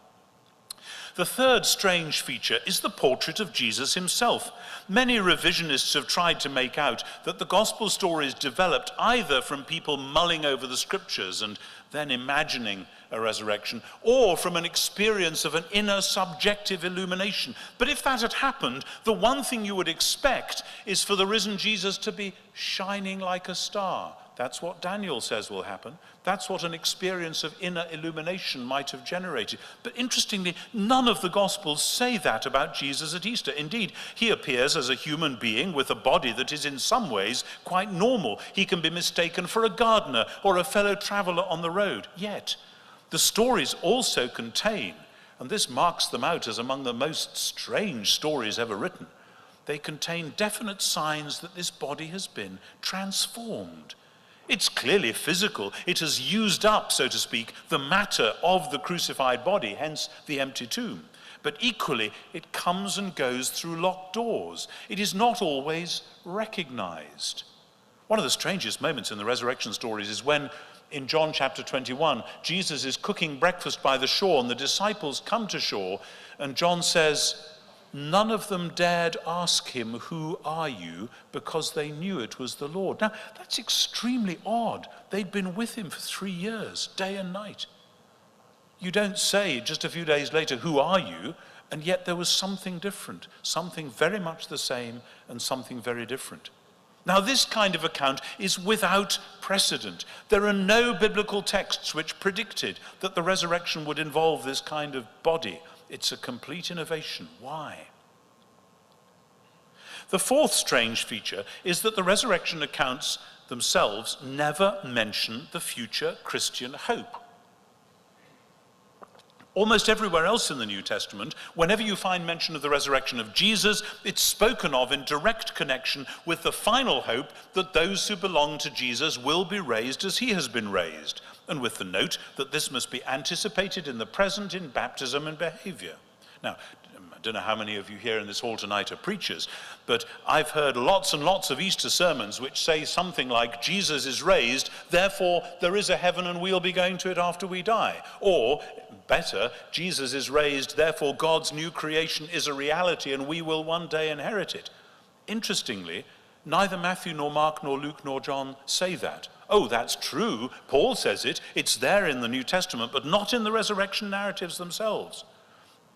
The third strange feature is the portrait of Jesus himself. Many revisionists have tried to make out that the gospel stories developed either from people mulling over the scriptures and then imagining a resurrection, or from an experience of an inner subjective illumination. But if that had happened, the one thing you would expect is for the risen Jesus to be shining like a star. That's what Daniel says will happen. That's what an experience of inner illumination might have generated. But interestingly, none of the Gospels say that about Jesus at Easter. Indeed, he appears as a human being with a body that is in some ways quite normal. He can be mistaken for a gardener or a fellow traveler on the road. Yet, the stories also contain, and this marks them out as among the most strange stories ever written, they contain definite signs that this body has been transformed. It's clearly physical. It has used up, so to speak, the matter of the crucified body, hence the empty tomb. But equally, it comes and goes through locked doors. It is not always recognized. One of the strangest moments in the resurrection stories is when, in John chapter 21, Jesus is cooking breakfast by the shore, and the disciples come to shore, and John says, none of them dared ask him, "Who are you?" because they knew it was the Lord. Now, that's extremely odd. They'd been with him for 3 years, day and night. You don't say just a few days later, "Who are you?" And yet there was something different, something very much the same and something very different. Now, this kind of account is without precedent. There are no biblical texts which predicted that the resurrection would involve this kind of body. It's a complete innovation. Why? The fourth strange feature is that the resurrection accounts themselves never mention the future Christian hope. Almost everywhere else in the New Testament, whenever you find mention of the resurrection of Jesus, it's spoken of in direct connection with the final hope that those who belong to Jesus will be raised as he has been raised, and with the note that this must be anticipated in the present in baptism and behavior. Now, I don't know how many of you here in this hall tonight are preachers, but I've heard lots and lots of Easter sermons which say something like, Jesus is raised, therefore there is a heaven and we'll be going to it after we die. Or, better, Jesus is raised, therefore God's new creation is a reality and we will one day inherit it. Interestingly, neither Matthew nor Mark nor Luke nor John say that. Oh, that's true. Paul says it. It's there in the New Testament, but not in the resurrection narratives themselves.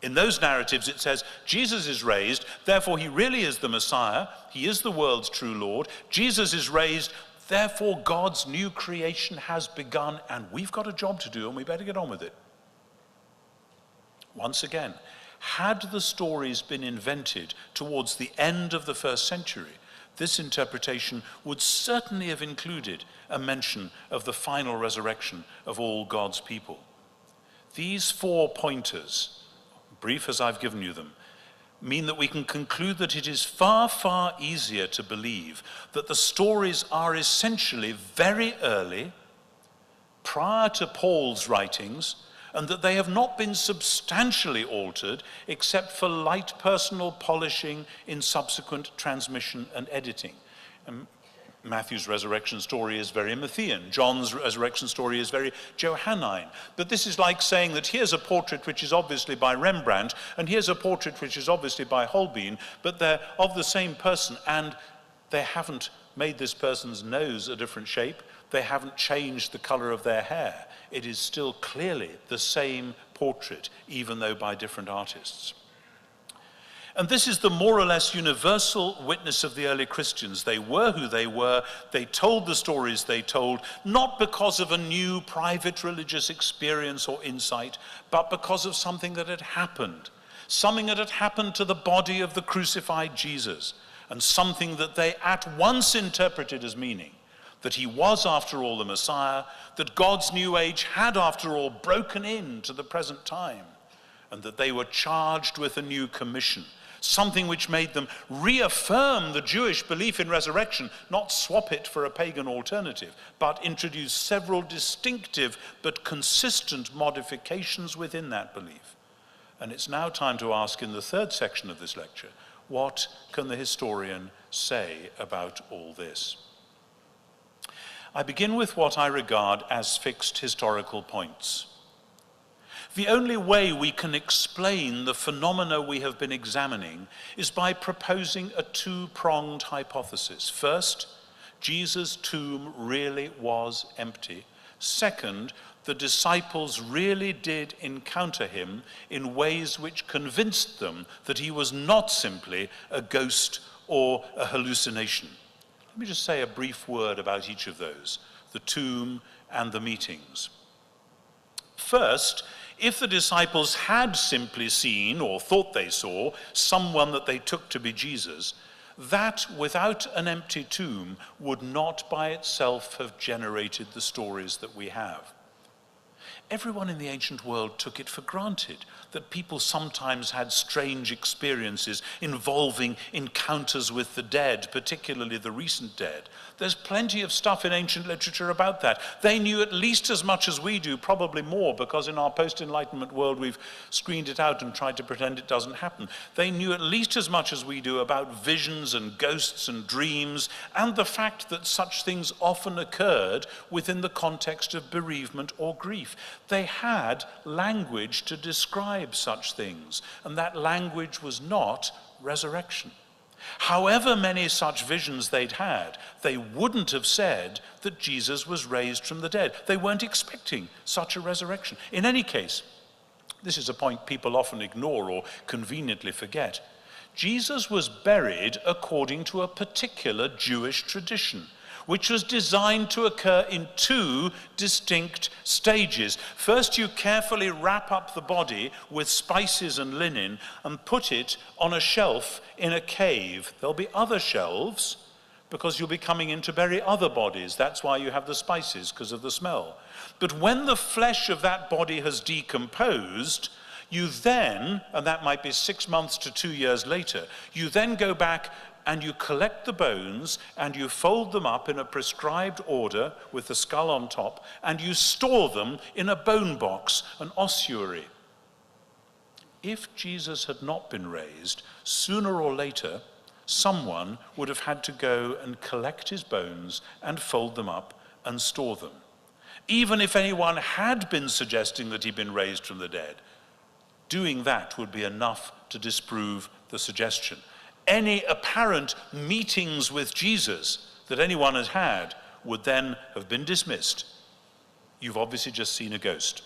In those narratives, it says, Jesus is raised, therefore he really is the Messiah. He is the world's true Lord. Jesus is raised, therefore God's new creation has begun, and we've got a job to do, and we better get on with it. Once again, had the stories been invented towards the end of the first century, this interpretation would certainly have included a mention of the final resurrection of all God's people. These 4 pointers, brief as I've given you them, mean that we can conclude that it is far, far easier to believe that the stories are essentially very early, prior to Paul's writings, and that they have not been substantially altered except for light personal polishing in subsequent transmission and editing. Matthew's resurrection story is very Matthean. John's resurrection story is very Johannine. But this is like saying that here's a portrait which is obviously by Rembrandt, and here's a portrait which is obviously by Holbein, but they're of the same person, and they haven't made this person's nose a different shape. They haven't changed the color of their hair. It is still clearly the same portrait, even though by different artists. And this is the more or less universal witness of the early Christians. They were who they were. They told the stories they told, not because of a new private religious experience or insight, but because of something that had happened. Something that had happened to the body of the crucified Jesus, and something that they at once interpreted as meaning that he was, after all, the Messiah, that God's new age had, after all, broken into the present time, and that they were charged with a new commission, something which made them reaffirm the Jewish belief in resurrection, not swap it for a pagan alternative, but introduce several distinctive but consistent modifications within that belief. And it's now time to ask, in the third section of this lecture, what can the historian say about all this? I begin with what I regard as fixed historical points. The only way we can explain the phenomena we have been examining is by proposing a two-pronged hypothesis. First, Jesus' tomb really was empty. Second, the disciples really did encounter him in ways which convinced them that he was not simply a ghost or a hallucination. Let me just say a brief word about each of those, the tomb and the meetings. First, if the disciples had simply seen, or thought they saw, someone that they took to be Jesus, that without an empty tomb would not by itself have generated the stories that we have. Everyone in the ancient world took it for granted that people sometimes had strange experiences involving encounters with the dead, particularly the recent dead. There's plenty of stuff in ancient literature about that. They knew at least as much as we do, probably more, because in our post-Enlightenment world we've screened it out and tried to pretend it doesn't happen. They knew at least as much as we do about visions and ghosts and dreams, and the fact that such things often occurred within the context of bereavement or grief. They had language to describe such things, and that language was not resurrection. However many such visions they'd had, they wouldn't have said that Jesus was raised from the dead. They weren't expecting such a resurrection. In any case, this is a point people often ignore or conveniently forget. Jesus was buried according to a particular Jewish tradition, which was designed to occur in two distinct stages. First, you carefully wrap up the body with spices and linen and put it on a shelf in a cave. There'll be other shelves because you'll be coming in to bury other bodies. That's why you have the spices, because of the smell. But when the flesh of that body has decomposed, you then, and that might be 6 months to 2 years later, you then go back and you collect the bones and you fold them up in a prescribed order with the skull on top, and you store them in a bone box, an ossuary. If Jesus had not been raised, sooner or later, someone would have had to go and collect his bones and fold them up and store them. Even if anyone had been suggesting that he'd been raised from the dead, doing that would be enough to disprove the suggestion. Any apparent meetings with Jesus that anyone had had would then have been dismissed. You've obviously just seen a ghost.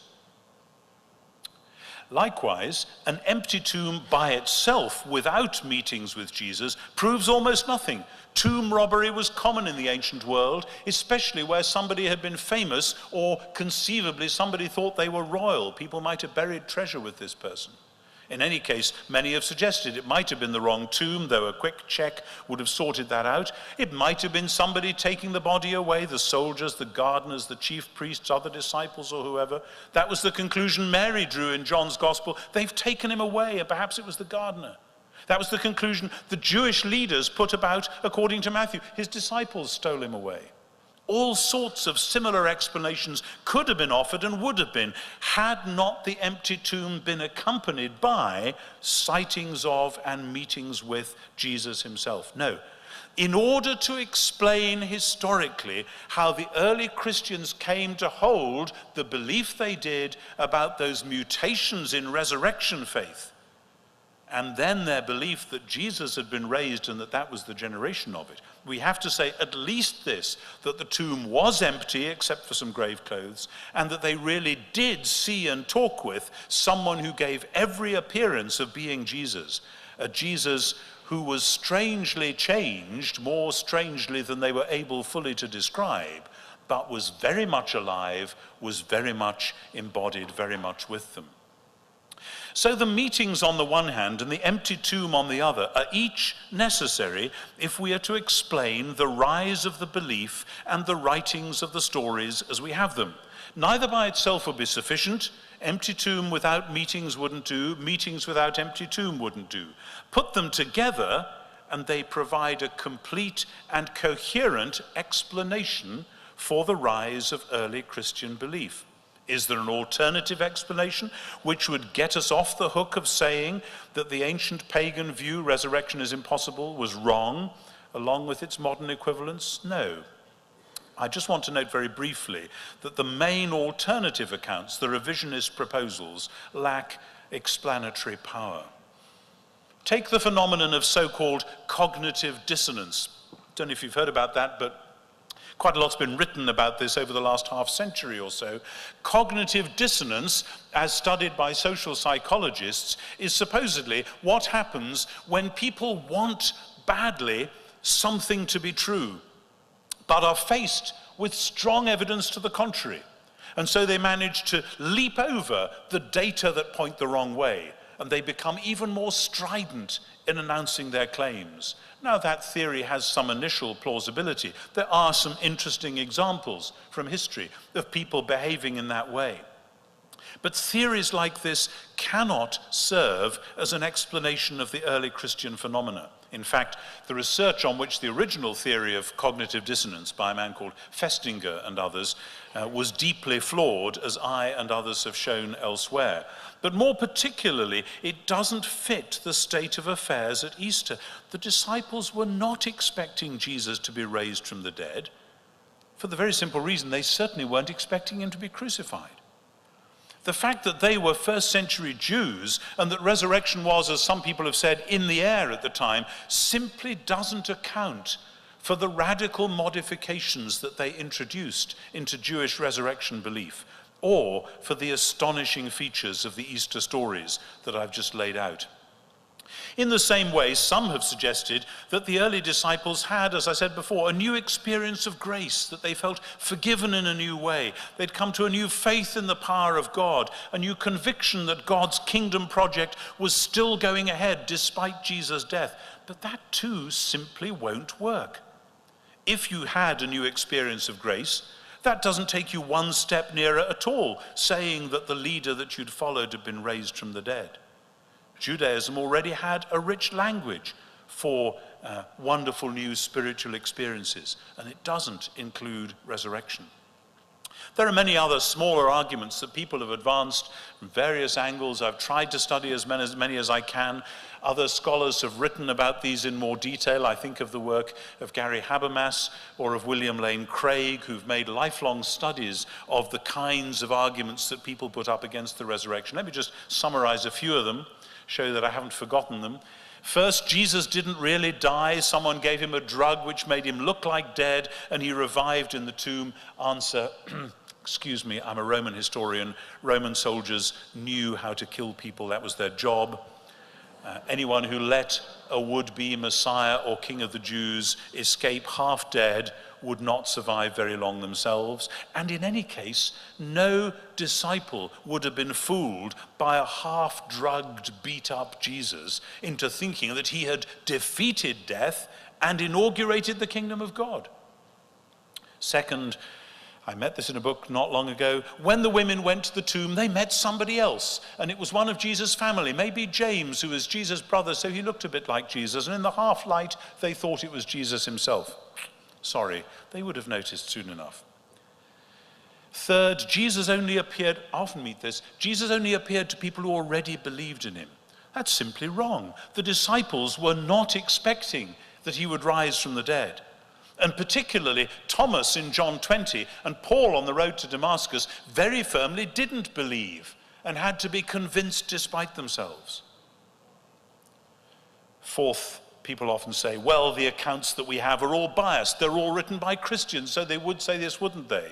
Likewise, an empty tomb by itself without meetings with Jesus proves almost nothing. Tomb robbery was common in the ancient world, especially where somebody had been famous or conceivably somebody thought they were royal. People might have buried treasure with this person. In any case, many have suggested it might have been the wrong tomb, though a quick check would have sorted that out. It might have been somebody taking the body away, the soldiers, the gardeners, the chief priests, other disciples, or whoever. That was the conclusion Mary drew in John's Gospel. They've taken him away, and perhaps it was the gardener. That was the conclusion the Jewish leaders put about, according to Matthew. His disciples stole him away. All sorts of similar explanations could have been offered and would have been, had not the empty tomb been accompanied by sightings of and meetings with Jesus himself. No. In order to explain historically how the early Christians came to hold the belief they did about those mutations in resurrection faith, and then their belief that Jesus had been raised and that that was the generation of it, we have to say at least this, that the tomb was empty except for some grave clothes, and that they really did see and talk with someone who gave every appearance of being Jesus, a Jesus who was strangely changed, more strangely than they were able fully to describe, but was very much alive, was very much embodied, very much with them. So the meetings on the one hand and the empty tomb on the other are each necessary if we are to explain the rise of the belief and the writings of the stories as we have them. Neither by itself would be sufficient. Empty tomb without meetings wouldn't do. Meetings without empty tomb wouldn't do. Put them together and they provide a complete and coherent explanation for the rise of early Christian belief. Is there an alternative explanation which would get us off the hook of saying that the ancient pagan view resurrection is impossible was wrong, along with its modern equivalents? No. I just want to note very briefly that the main alternative accounts, the revisionist proposals, lack explanatory power. Take the phenomenon of so-called cognitive dissonance. Don't know if you've heard about that, but quite a lot's been written about this over the last half century or so. Cognitive dissonance, as studied by social psychologists, is supposedly what happens when people want badly something to be true, but are faced with strong evidence to the contrary. And so they manage to leap over the data that point the wrong way, and they become even more strident in announcing their claims. Now, that theory has some initial plausibility. There are some interesting examples from history of people behaving in that way. But theories like this cannot serve as an explanation of the early Christian phenomena. In fact, the research on which the original theory of cognitive dissonance by a man called Festinger and others was deeply flawed, as I and others have shown elsewhere. But more particularly, it doesn't fit the state of affairs at Easter. The disciples were not expecting Jesus to be raised from the dead, for the very simple reason they certainly weren't expecting him to be crucified. The fact that they were first century Jews and that resurrection was, as some people have said, in the air at the time, simply doesn't account for the radical modifications that they introduced into Jewish resurrection belief, or for the astonishing features of the Easter stories that I've just laid out. In the same way, some have suggested that the early disciples had, as I said before, a new experience of grace, that they felt forgiven in a new way. They'd come to a new faith in the power of God, a new conviction that God's kingdom project was still going ahead despite Jesus' death. But that too simply won't work. If you had a new experience of grace, that doesn't take you one step nearer at all, saying that the leader that you'd followed had been raised from the dead. Judaism already had a rich language for wonderful new spiritual experiences, and it doesn't include resurrection. There are many other smaller arguments that people have advanced from various angles. I've tried to study as many as I can. Other scholars have written about these in more detail. I think of the work of Gary Habermas or of William Lane Craig, who've made lifelong studies of the kinds of arguments that people put up against the resurrection. Let me just summarize a few of them, show that I haven't forgotten them. First, Jesus didn't really die. Someone gave him a drug which made him look like dead, and he revived in the tomb. Answer, excuse me, I'm a Roman historian. Roman soldiers knew how to kill people. That was their job. Anyone who let a would-be Messiah or King of the Jews escape half dead would not survive very long themselves, and in any case, no disciple would have been fooled by a half-drugged, beat-up Jesus into thinking that he had defeated death and inaugurated the kingdom of God. Second, I met this in a book not long ago. When the women went to the tomb, they met somebody else, and it was one of Jesus' family, maybe James, who was Jesus' brother, so he looked a bit like Jesus, and in the half-light, they thought it was Jesus himself. Sorry, they would have noticed soon enough. Third, Jesus only appeared to people who already believed in him. That's simply wrong. The disciples were not expecting that he would rise from the dead. And particularly Thomas in John 20 and Paul on the road to Damascus very firmly didn't believe and had to be convinced despite themselves. Fourth, people often say, well, the accounts that we have are all biased. They're all written by Christians, so they would say this, wouldn't they?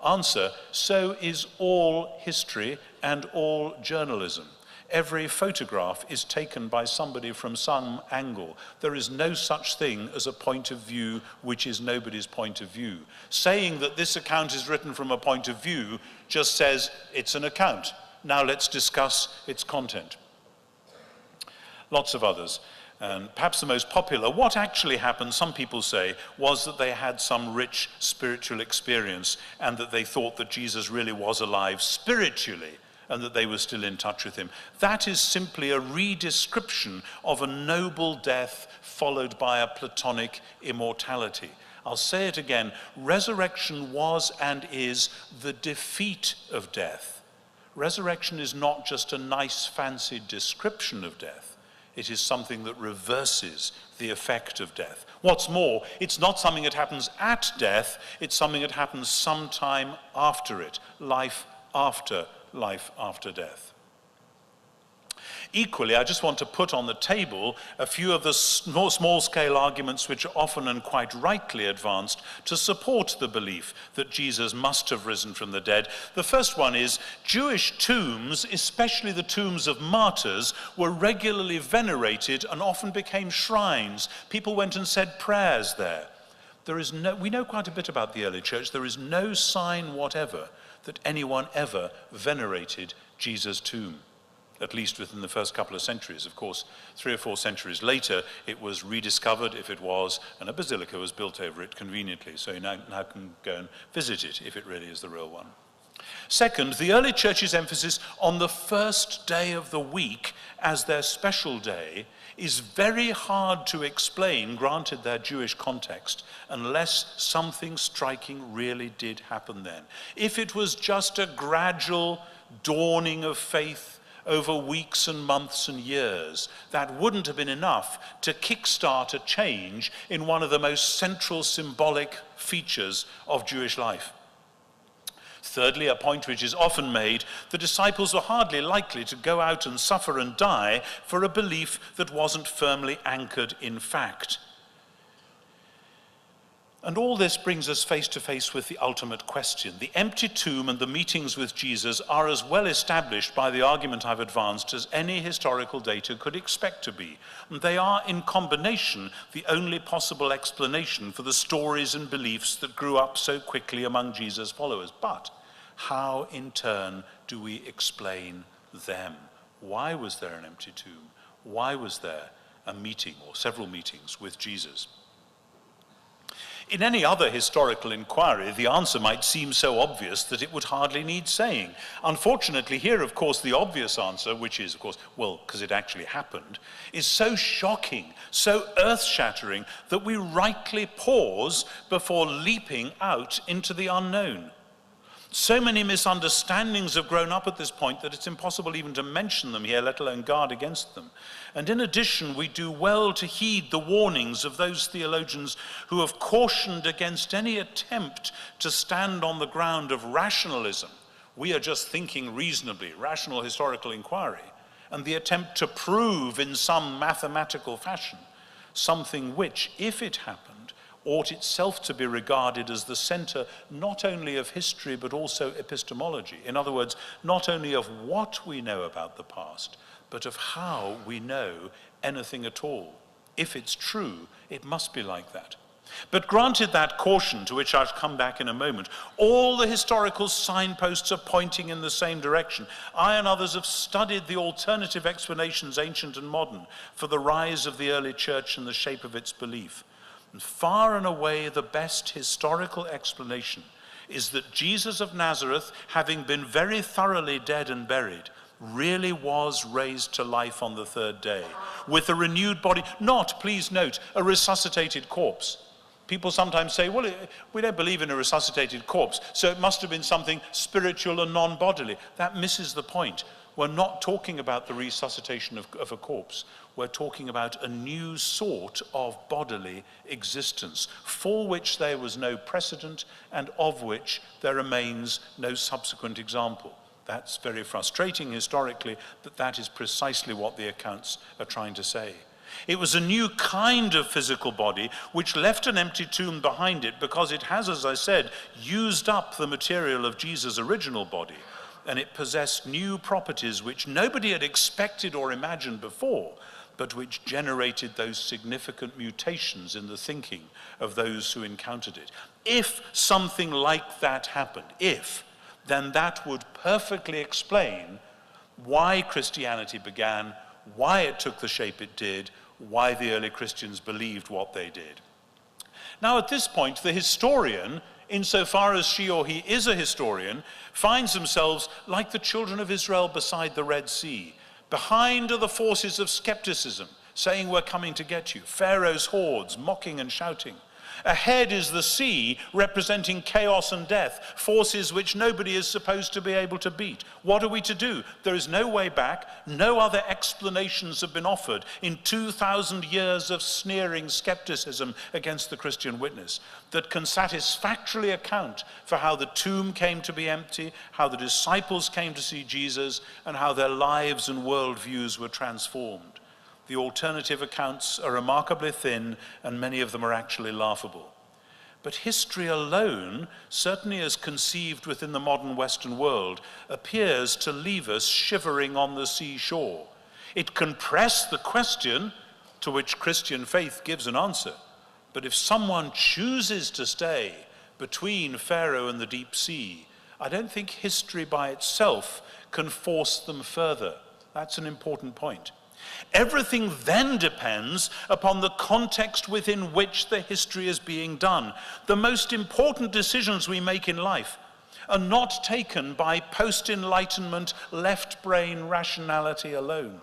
Answer, so is all history and all journalism. Every photograph is taken by somebody from some angle. There is no such thing as a point of view which is nobody's point of view. Saying that this account is written from a point of view just says it's an account. Now let's discuss its content. Lots of others. And perhaps the most popular, what actually happened, some people say, was that they had some rich spiritual experience and that they thought that Jesus really was alive spiritually, and that they were still in touch with him. That is simply a redescription of a noble death followed by a platonic immortality. I'll say it again, resurrection was and is the defeat of death. Resurrection is not just a nice fancy description of death. It is something that reverses the effect of death. What's more, it's not something that happens at death, it's something that happens sometime after it, life after death. Equally, I just want to put on the table a few of the small-scale arguments which are often and quite rightly advanced to support the belief that Jesus must have risen from the dead. The first one is Jewish tombs, especially the tombs of martyrs, were regularly venerated and often became shrines. People went and said prayers there. We know quite a bit about the early church. There is no sign whatever that anyone ever venerated Jesus' tomb, at least within the first couple of centuries. Of course, 3 or 4 centuries later, it was rediscovered, if it was, and a basilica was built over it conveniently, so you now can go and visit it if it really is the real one. Second, the early church's emphasis on the first day of the week as their special day is very hard to explain, granted their Jewish context, unless something striking really did happen then. If it was just a gradual dawning of faith over weeks and months and years, that wouldn't have been enough to kickstart a change in one of the most central symbolic features of Jewish life. Thirdly, a point which is often made, the disciples were hardly likely to go out and suffer and die for a belief that wasn't firmly anchored in fact. And all this brings us face to face with the ultimate question. The empty tomb and the meetings with Jesus are as well established by the argument I've advanced as any historical data could expect to be. And they are, in combination, the only possible explanation for the stories and beliefs that grew up so quickly among Jesus' followers. But how, in turn, do we explain them? Why was there an empty tomb? Why was there a meeting or several meetings with Jesus? In any other historical inquiry, the answer might seem so obvious that it would hardly need saying. Unfortunately, here, of course, the obvious answer, which is, of course, well, because it actually happened, is so shocking, so earth-shattering, that we rightly pause before leaping out into the unknown. So many misunderstandings have grown up at this point that it's impossible even to mention them here, let alone guard against them. And in addition, we do well to heed the warnings of those theologians who have cautioned against any attempt to stand on the ground of rationalism. We are just thinking reasonably, rational historical inquiry, and the attempt to prove in some mathematical fashion something which, if it happened, ought itself to be regarded as the center not only of history but also epistemology. In other words, not only of what we know about the past, but of how we know anything at all. If it's true, it must be like that. But granted that caution, to which I'll come back in a moment, all the historical signposts are pointing in the same direction. I and others have studied the alternative explanations, ancient and modern, for the rise of the early church and the shape of its belief. And far and away the best historical explanation is that Jesus of Nazareth, having been very thoroughly dead and buried, really was raised to life on the third day with a renewed body, not, please note, a resuscitated corpse. People sometimes say, well, we don't believe in a resuscitated corpse, so it must have been something spiritual and non-bodily. That misses the point. We're not talking about the resuscitation of a corpse. We're talking about a new sort of bodily existence for which there was no precedent and of which there remains no subsequent example. That's very frustrating historically, but that is precisely what the accounts are trying to say. It was a new kind of physical body which left an empty tomb behind it because it has, as I said, used up the material of Jesus' original body, and it possessed new properties which nobody had expected or imagined before, but which generated those significant mutations in the thinking of those who encountered it. If something like that happened, then that would perfectly explain why Christianity began, why it took the shape it did, why the early Christians believed what they did. Now, at this point, the historian, insofar as she or he is a historian, finds themselves like the children of Israel beside the Red Sea. Behind are the forces of skepticism, saying, we're coming to get you. Pharaoh's hordes, mocking and shouting. Ahead is the sea, representing chaos and death, forces which nobody is supposed to be able to beat. What are we to do? There is no way back. No other explanations have been offered in 2,000 years of sneering skepticism against the Christian witness that can satisfactorily account for how the tomb came to be empty, how the disciples came to see Jesus, and how their lives and worldviews were transformed. The alternative accounts are remarkably thin, and many of them are actually laughable. But history alone, certainly as conceived within the modern Western world, appears to leave us shivering on the seashore. It can press the question, to which Christian faith gives an answer. But if someone chooses to stay between Pharaoh and the deep sea, I don't think history by itself can force them further. That's an important point. Everything then depends upon the context within which the history is being done. The most important decisions we make in life are not taken by post-Enlightenment left-brain rationality alone.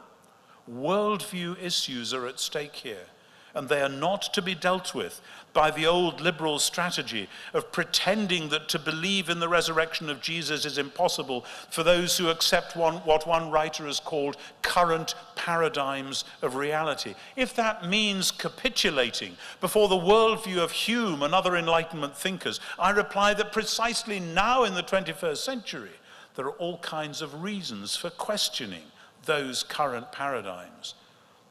Worldview issues are at stake here, and they are not to be dealt with by the old liberal strategy of pretending that to believe in the resurrection of Jesus is impossible for those who accept what one writer has called current paradigms of reality. If that means capitulating before the worldview of Hume and other Enlightenment thinkers, I reply that precisely now in the 21st century, there are all kinds of reasons for questioning those current paradigms.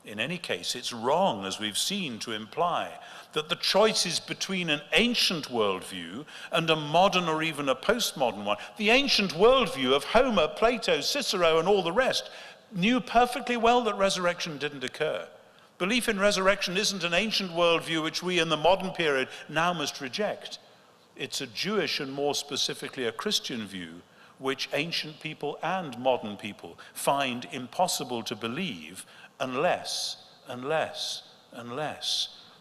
In any case, it's wrong, as we've seen, to imply that the choice is between an ancient worldview and a modern or even a postmodern one. The ancient worldview of Homer, Plato, Cicero, and all the rest knew perfectly well that resurrection didn't occur. Belief in resurrection isn't an ancient worldview which we in the modern period now must reject. It's a Jewish and more specifically a Christian view which ancient people and modern people find impossible to believe unless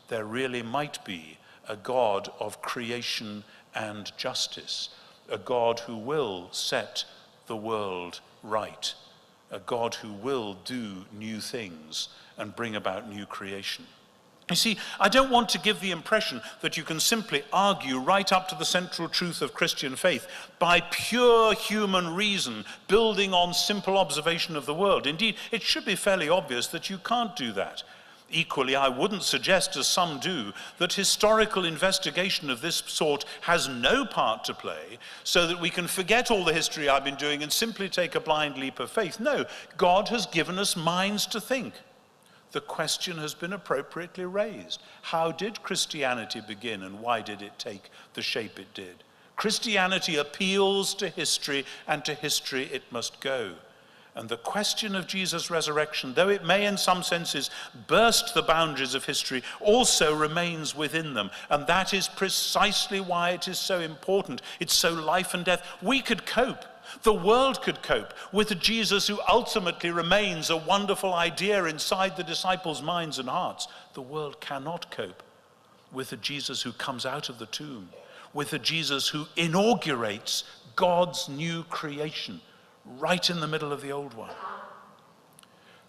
there really might be a God of creation and justice, a God who will set the world right, a God who will do new things and bring about new creation. You see, I don't want to give the impression that you can simply argue right up to the central truth of Christian faith by pure human reason, building on simple observation of the world. Indeed, it should be fairly obvious that you can't do that. Equally, I wouldn't suggest, as some do, that historical investigation of this sort has no part to play, so that we can forget all the history I've been doing and simply take a blind leap of faith. No, God has given us minds to think. The question has been appropriately raised. How did Christianity begin, and why did it take the shape it did? Christianity appeals to history, and to history it must go. And the question of Jesus' resurrection, though it may in some senses burst the boundaries of history, also remains within them. And that is precisely why it is so important. It's so life and death. We could cope. The world could cope with a Jesus who ultimately remains a wonderful idea inside the disciples' minds and hearts. The world cannot cope with a Jesus who comes out of the tomb, with a Jesus who inaugurates God's new creation right in the middle of the old one.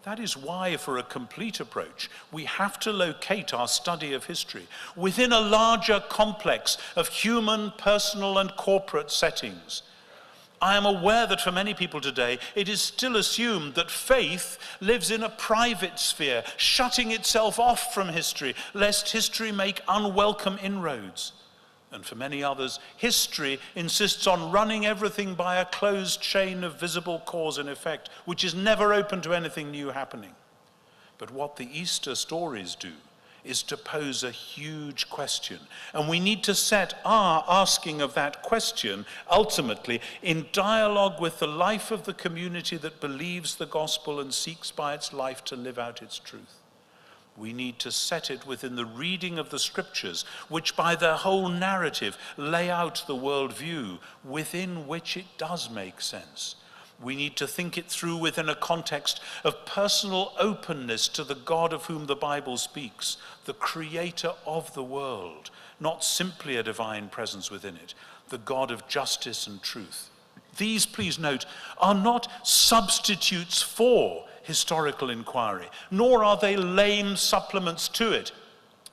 That is why, for a complete approach, we have to locate our study of history within a larger complex of human, personal, and corporate settings. I am aware that for many people today, it is still assumed that faith lives in a private sphere, shutting itself off from history, lest history make unwelcome inroads. And for many others, history insists on running everything by a closed chain of visible cause and effect, which is never open to anything new happening. But what the Easter stories do is to pose a huge question. And we need to set our asking of that question, ultimately, in dialogue with the life of the community that believes the gospel and seeks by its life to live out its truth. We need to set it within the reading of the scriptures, which by their whole narrative lay out the worldview within which it does make sense. We need to think it through within a context of personal openness to the God of whom the Bible speaks, the creator of the world, not simply a divine presence within it, the God of justice and truth. These, please note, are not substitutes for historical inquiry, nor are they lame supplements to it,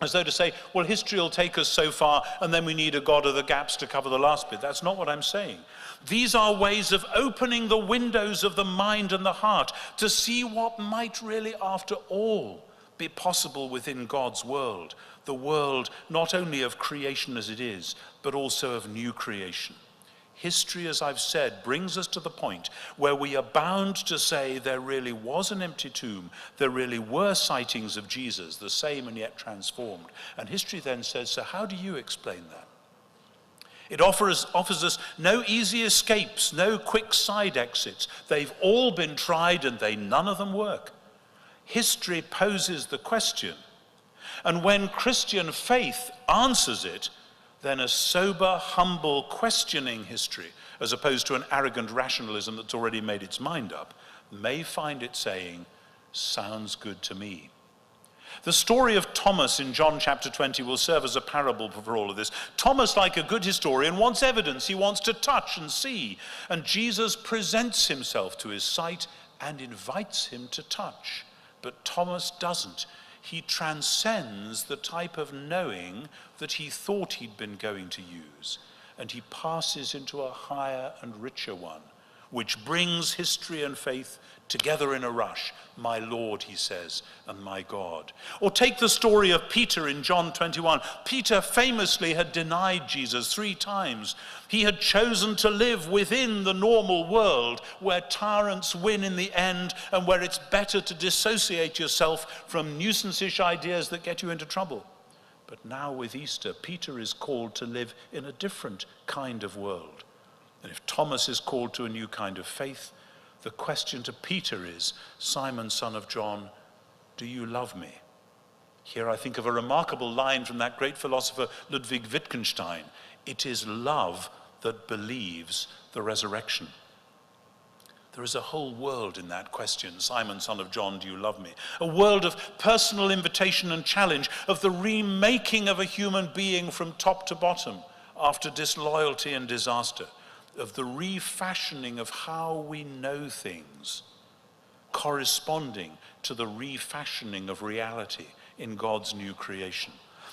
as though to say, well, history will take us so far and then we need a God of the gaps to cover the last bit. That's not what I'm saying. These are ways of opening the windows of the mind and the heart to see what might really, after all, be possible within God's world, the world not only of creation as it is, but also of new creation. History, as I've said, brings us to the point where we are bound to say there really was an empty tomb, there really were sightings of Jesus, the same and yet transformed. And history then says, so how do you explain that? It offers us no easy escapes, no quick side exits. They've all been tried and none of them work. History poses the question, and when Christian faith answers it, then a sober, humble, questioning history, as opposed to an arrogant rationalism that's already made its mind up, may find it saying, sounds good to me. The story of Thomas in John chapter 20 will serve as a parable for all of this. Thomas, like a good historian, wants evidence. He wants to touch and see. And Jesus presents himself to his sight and invites him to touch. But Thomas doesn't. He transcends the type of knowing that he thought he'd been going to use, and he passes into a higher and richer one, which brings history and faith together in a rush. My Lord, he says, and my God. Or take the story of Peter in John 21. Peter famously had denied Jesus 3 times. He had chosen to live within the normal world where tyrants win in the end and where it's better to dissociate yourself from nuisance-ish ideas that get you into trouble. But now with Easter, Peter is called to live in a different kind of world. And if Thomas is called to a new kind of faith, the question to Peter is, Simon, son of John, do you love me? Here I think of a remarkable line from that great philosopher Ludwig Wittgenstein. It is love that believes the resurrection. There is a whole world in that question, Simon, son of John, do you love me? A world of personal invitation and challenge, of the remaking of a human being from top to bottom after disloyalty and disaster, of the refashioning of how we know things, corresponding to the refashioning of reality in God's new creation.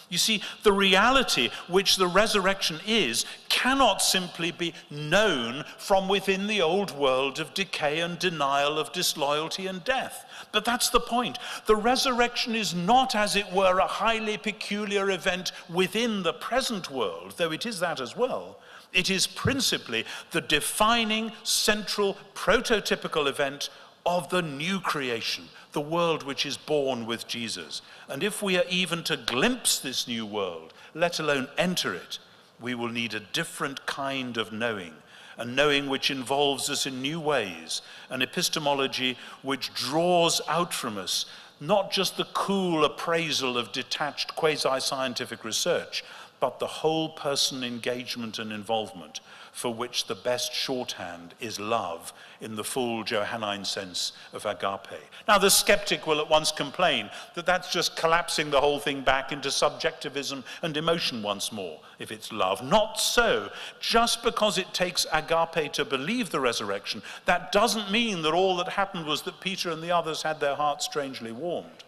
You see, the reality which the resurrection is cannot simply be known from within the old world of decay and denial, of disloyalty and death. But that's the point. The resurrection is not, as it were, a highly peculiar event within the present world, though it is that as well. It is principally the defining, central, prototypical event of the new creation, the world which is born with Jesus. And if we are even to glimpse this new world, let alone enter it, we will need a different kind of knowing, a knowing which involves us in new ways, an epistemology which draws out from us not just the cool appraisal of detached quasi-scientific research, but the whole person engagement and involvement, for which the best shorthand is love in the full Johannine sense of agape. Now, the skeptic will at once complain that that's just collapsing the whole thing back into subjectivism and emotion once more, if it's love. Not so. Just because it takes agape to believe the resurrection, that doesn't mean that all that happened was that Peter and the others had their hearts strangely warmed.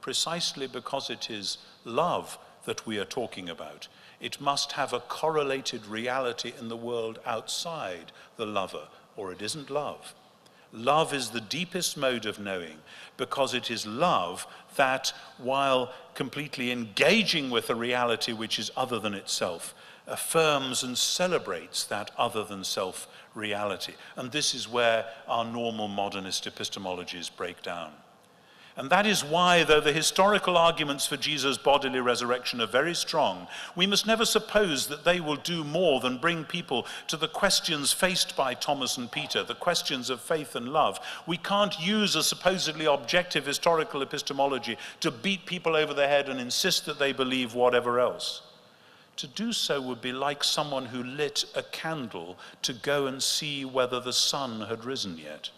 Precisely because it is love that we are talking about, it must have a correlated reality in the world outside the lover, or it isn't love. Love is the deepest mode of knowing, because it is love that, while completely engaging with a reality which is other than itself, affirms and celebrates that other than self reality. And this is where our normal modernist epistemologies break down. And that is why, though the historical arguments for Jesus' bodily resurrection are very strong, we must never suppose that they will do more than bring people to the questions faced by Thomas and Peter, the questions of faith and love. We can't use a supposedly objective historical epistemology to beat people over the head and insist that they believe whatever else. To do so would be like someone who lit a candle to go and see whether the sun had risen yet.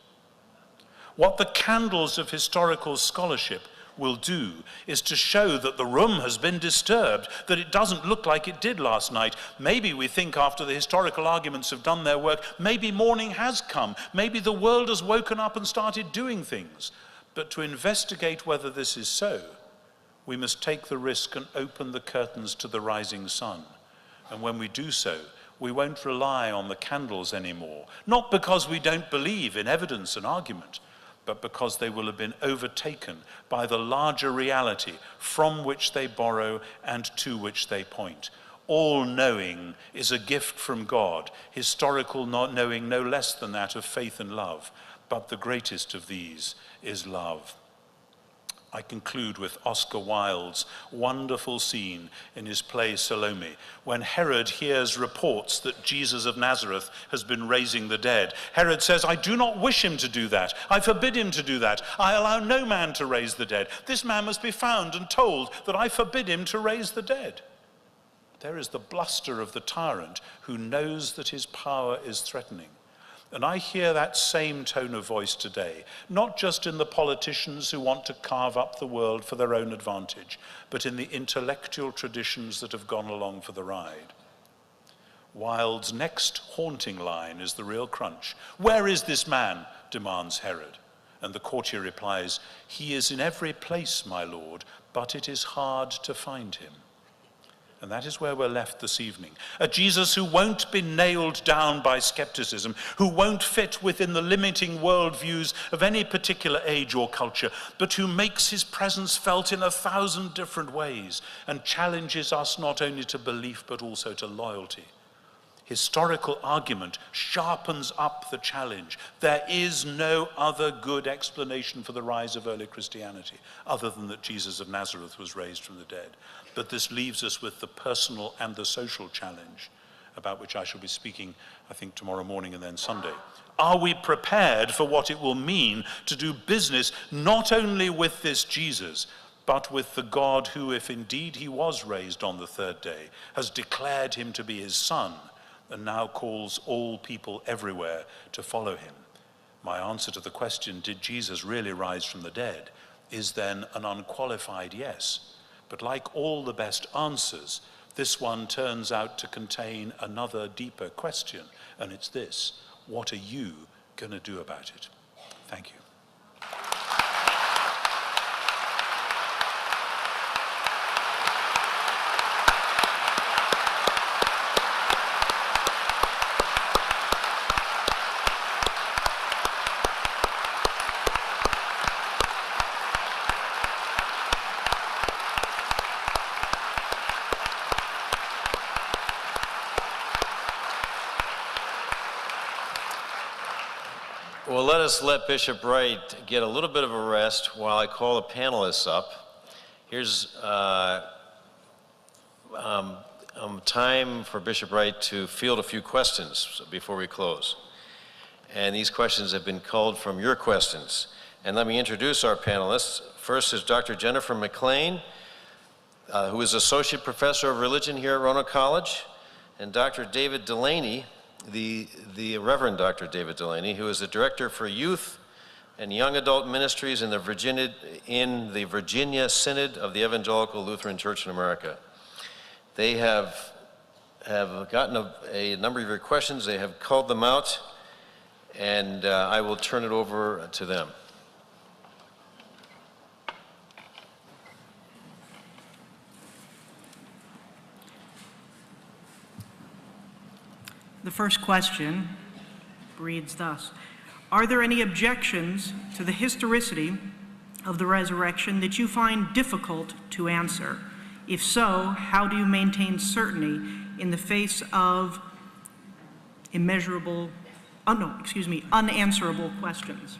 What the candles of historical scholarship will do is to show that the room has been disturbed, that it doesn't look like it did last night. Maybe we think after the historical arguments have done their work, maybe morning has come, maybe the world has woken up and started doing things. But to investigate whether this is so, we must take the risk and open the curtains to the rising sun. And when we do so, we won't rely on the candles anymore, not because we don't believe in evidence and argument, but because they will have been overtaken by the larger reality from which they borrow and to which they point. All knowing is a gift from God, historical knowing no less than that of faith and love, but the greatest of these is love. I conclude with Oscar Wilde's wonderful scene in his play Salome, when Herod hears reports that Jesus of Nazareth has been raising the dead. Herod says, "I do not wish him to do that. I forbid him to do that. I allow no man to raise the dead. This man must be found and told that I forbid him to raise the dead." There is the bluster of the tyrant who knows that his power is threatening. And I hear that same tone of voice today, not just in the politicians who want to carve up the world for their own advantage, but in the intellectual traditions that have gone along for the ride. Wilde's next haunting line is the real crunch. "Where is this man?" demands Herod. And the courtier replies, "He is in every place, my lord, but it is hard to find him." And that is where we're left this evening. A Jesus who won't be nailed down by skepticism, who won't fit within the limiting worldviews of any particular age or culture, but who makes his presence felt in 1,000 different ways and challenges us not only to belief but also to loyalty. Historical argument sharpens up the challenge. There is no other good explanation for the rise of early Christianity other than that Jesus of Nazareth was raised from the dead. But this leaves us with the personal and the social challenge, about which I shall be speaking, I think, tomorrow morning and then Sunday. Are we prepared for what it will mean to do business not only with this Jesus, but with the God who, if indeed he was raised on the third day, has declared him to be his son, and now calls all people everywhere to follow him? My answer to the question, did Jesus really rise from the dead, is then an unqualified yes. But like all the best answers, this one turns out to contain another deeper question, and it's this: what are you going to do about it? Thank you. Well, let us let Bishop Wright get a little bit of a rest while I call the panelists up. Here's, I'm time for Bishop Wright to field a few questions before we close. And these questions have been culled from your questions. And let me introduce our panelists. First is Dr. Jennifer McLean, who is Associate Professor of Religion here at Roanoke College, and Dr. David Delaney, the Reverend Dr. David Delaney, who is the Director for Youth and Young Adult Ministries in the Virginia Synod of the Evangelical Lutheran Church in America. They have gotten a number of your questions. They have called them out, and I will turn it over to them. The first question reads thus: are there any objections to the historicity of the resurrection that you find difficult to answer? If so, how do you maintain certainty in the face of unanswerable questions?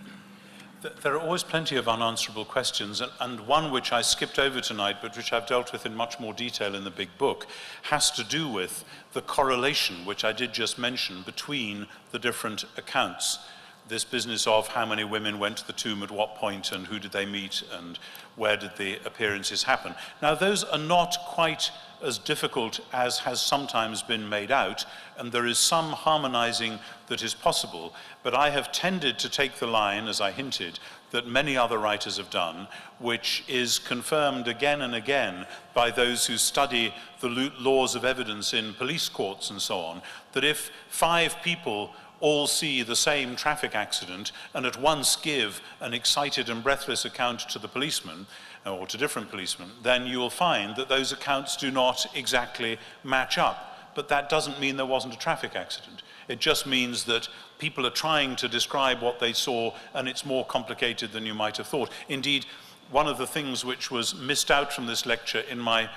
There are always plenty of unanswerable questions, and one which I skipped over tonight, but which I've dealt with in much more detail in the big book, has to do with the correlation, which I did just mention, between the different accounts. This business of how many women went to the tomb at what point, and who did they meet, and where did the appearances happen. Now, those are not quite as difficult as has sometimes been made out, and there is some harmonizing that is possible, but I have tended to take the line, as I hinted, that many other writers have done, which is confirmed again and again by those who study the laws of evidence in police courts and so on, that if 5 people all see the same traffic accident and at once give an excited and breathless account to the policeman, or to different policemen, then you will find that those accounts do not exactly match up. But that doesn't mean there wasn't a traffic accident. It just means that people are trying to describe what they saw, and it's more complicated than you might have thought. Indeed, one of the things which was missed out from this lecture in my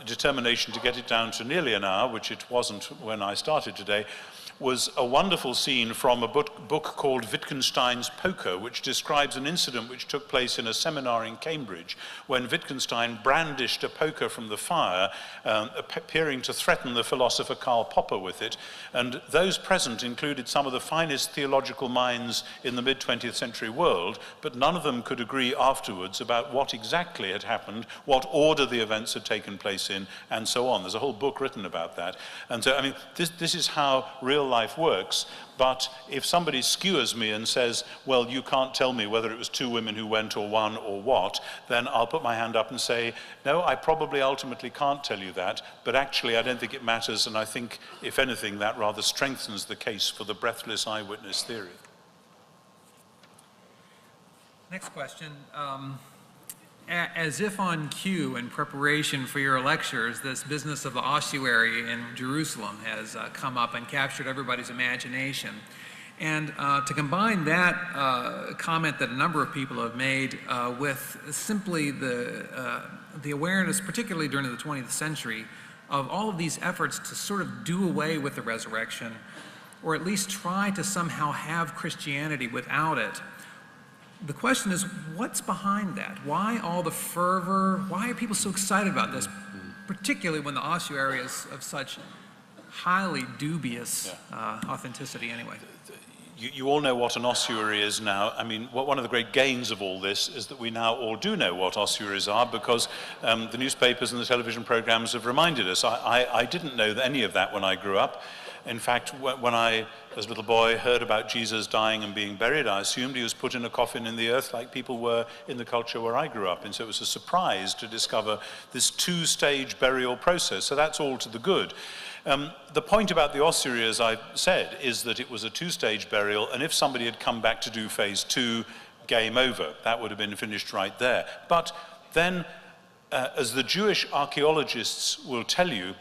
determination to get it down to nearly an hour, which it wasn't when I started today, was a wonderful scene from a book called Wittgenstein's Poker, which describes an incident which took place in a seminar in Cambridge when Wittgenstein brandished a poker from the fire, appearing to threaten the philosopher Karl Popper with it. And those present included some of the finest theological minds in the mid-20th century world, but none of them could agree afterwards about what exactly had happened, what order the events had taken place in, and so on. There's a whole book written about that. And so, I mean, this is how real life works. But if somebody skewers me and says, well, you can't tell me whether it was 2 women who went or 1 or what, then I'll put my hand up and say, no, I probably ultimately can't tell you that, but actually I don't think it matters, and I think, if anything, that rather strengthens the case for the breathless eyewitness theory. Next question. As if on cue in preparation for your lectures, this business of the ossuary in Jerusalem has come up and captured everybody's imagination. And to combine that comment that a number of people have made with simply the awareness, particularly during the 20th century, of all of these efforts to sort of do away with the resurrection, or at least try to somehow have Christianity without it. The question is, what's behind that? Why all the fervor? Why are people so excited about this, particularly when the ossuary is of such highly dubious authenticity anyway? You all know what an ossuary is now. I mean, one of the great gains of all this is that we now all do know what ossuaries are, because the newspapers and the television programs have reminded us. I didn't know any of that when I grew up. In fact, when I, as a little boy, heard about Jesus dying and being buried, I assumed he was put in a coffin in the earth like people were in the culture where I grew up. And so it was a surprise to discover this 2-stage burial process. So that's all to the good. The point about the ossuary, as I said, is that it was a 2-stage burial, and if somebody had come back to do phase 2, game over. That would have been finished right there. But then, as the Jewish archaeologists will tell you,